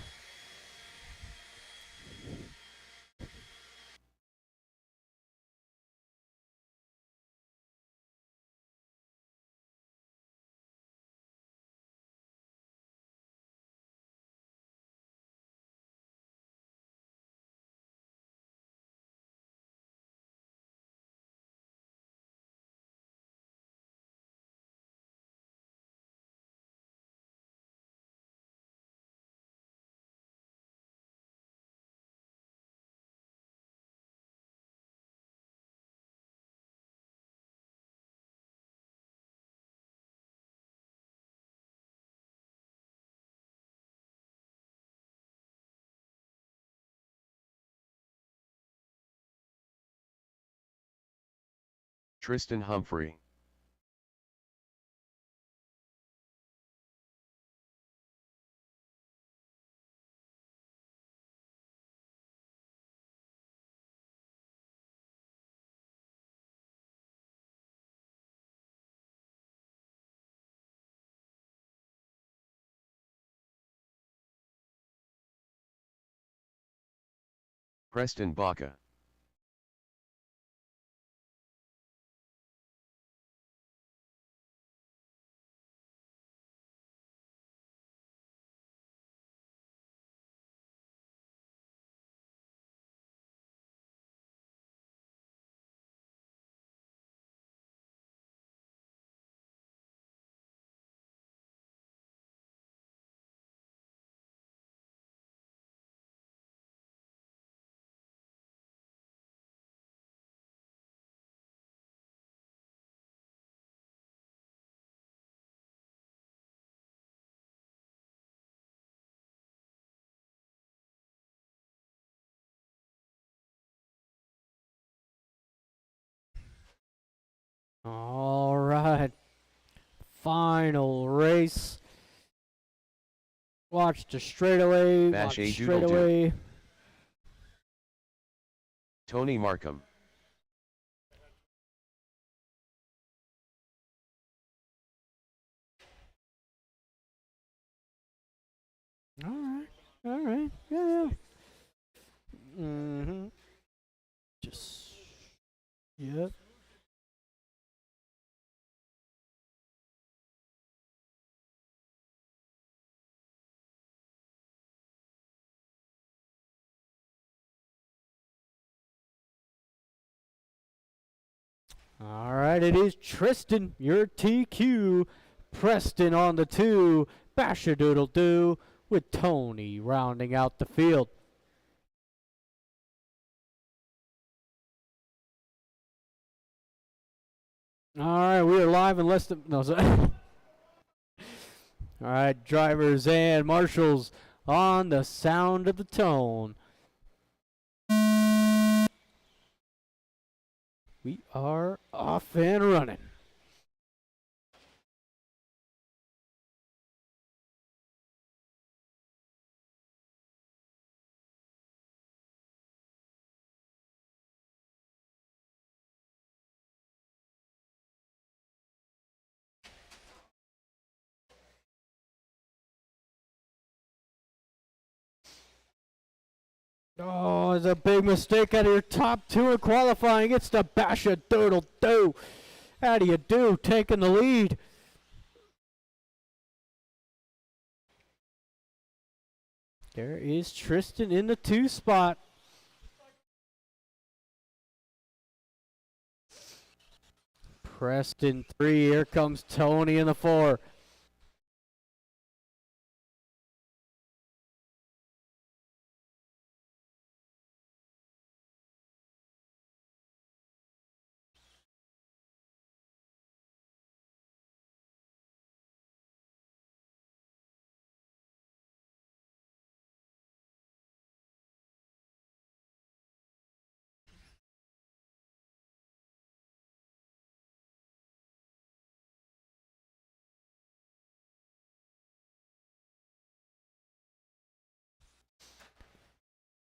Tristan Humphrey. Preston Baca. All right. Final race. Watch the straightaway. Bash Watch a doodle do. straightaway. Tony Markham. All right. All right. Yeah. Mm-hmm. Just. Yep. All right, it is Tristan, your TQ. Preston on the 2. Bashadoodle-doo with Tony rounding out the field. All right, we are live in less than... No, sorry. All right, drivers and marshals on the sound of the tone. We are off and running. Oh, it's a big mistake out of your top 2 in qualifying. It's the Bashadoodle-doo. How do you do? Taking the lead. There is Tristan in the 2 spot. Preston 3. Here comes Tony in the 4.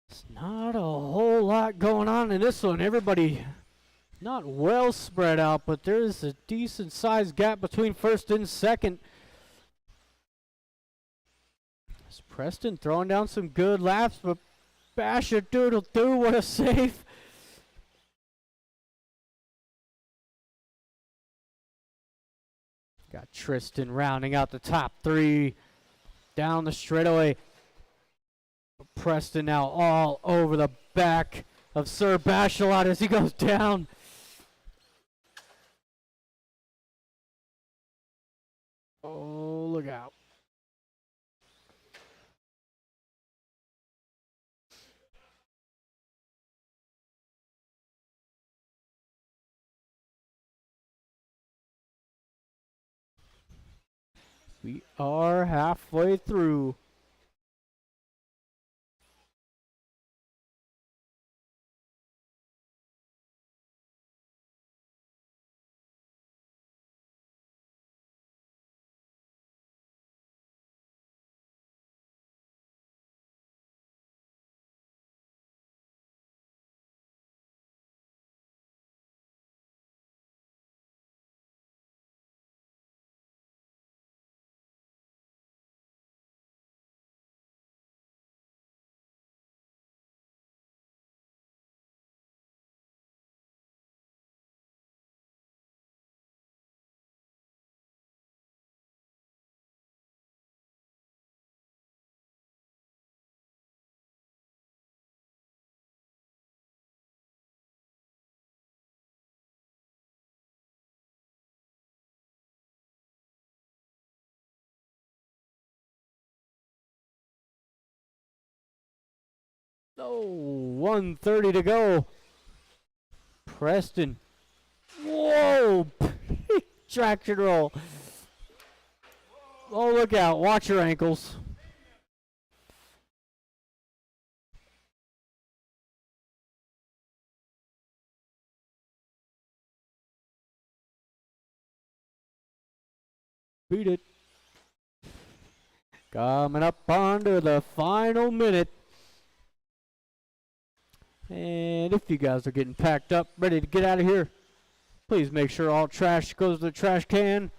It's not a whole lot going on in this one. Everybody not well spread out, but there's a decent sized gap between first and second. It's Preston throwing down some good laps, but Bashadoodle-doo, what a save. Got Tristan rounding out the top 3 down the straightaway. Preston now all over the back of Sir Bashalot as he goes down. Oh, look out. We are halfway through. Oh, 1:30 to go. Preston. Whoa! Traction roll. Oh, look out. Watch your ankles. Beat it. Coming up onto the final minute. And if you guys are getting packed up, ready to get out of here, please make sure all trash goes to the trash can.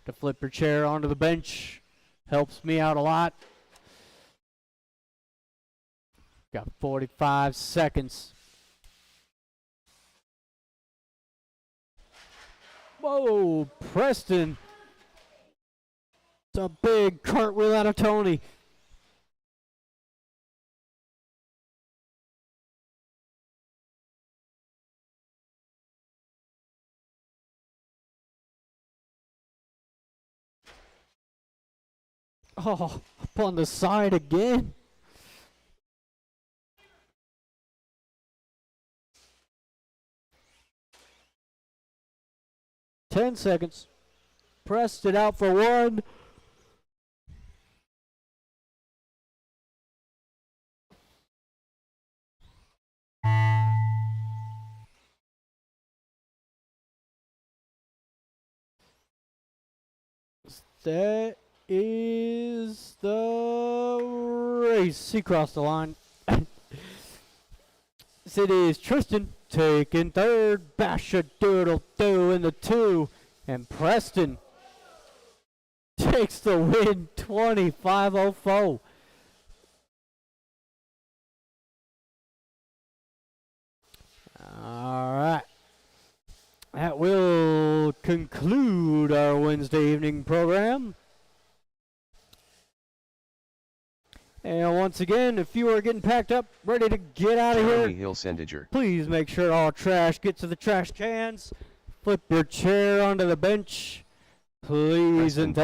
To flip your chair onto the bench helps me out a lot. Got 45 seconds. Whoa, Preston. It's a big cartwheel out of Tony. Oh, up on the side again. Ten seconds. Pressed it out for one. That is the race. He crossed the line. It is Tristan taking third. Basha Doodle Doo in the 2. And Preston takes the win 25-04. All right. That will conclude our Wednesday evening program. And once again, if you are getting packed up, ready to get out of Jeremy here, Hill Sendiger. please make sure all trash gets to the trash cans. Flip your chair onto the bench, please, Preston and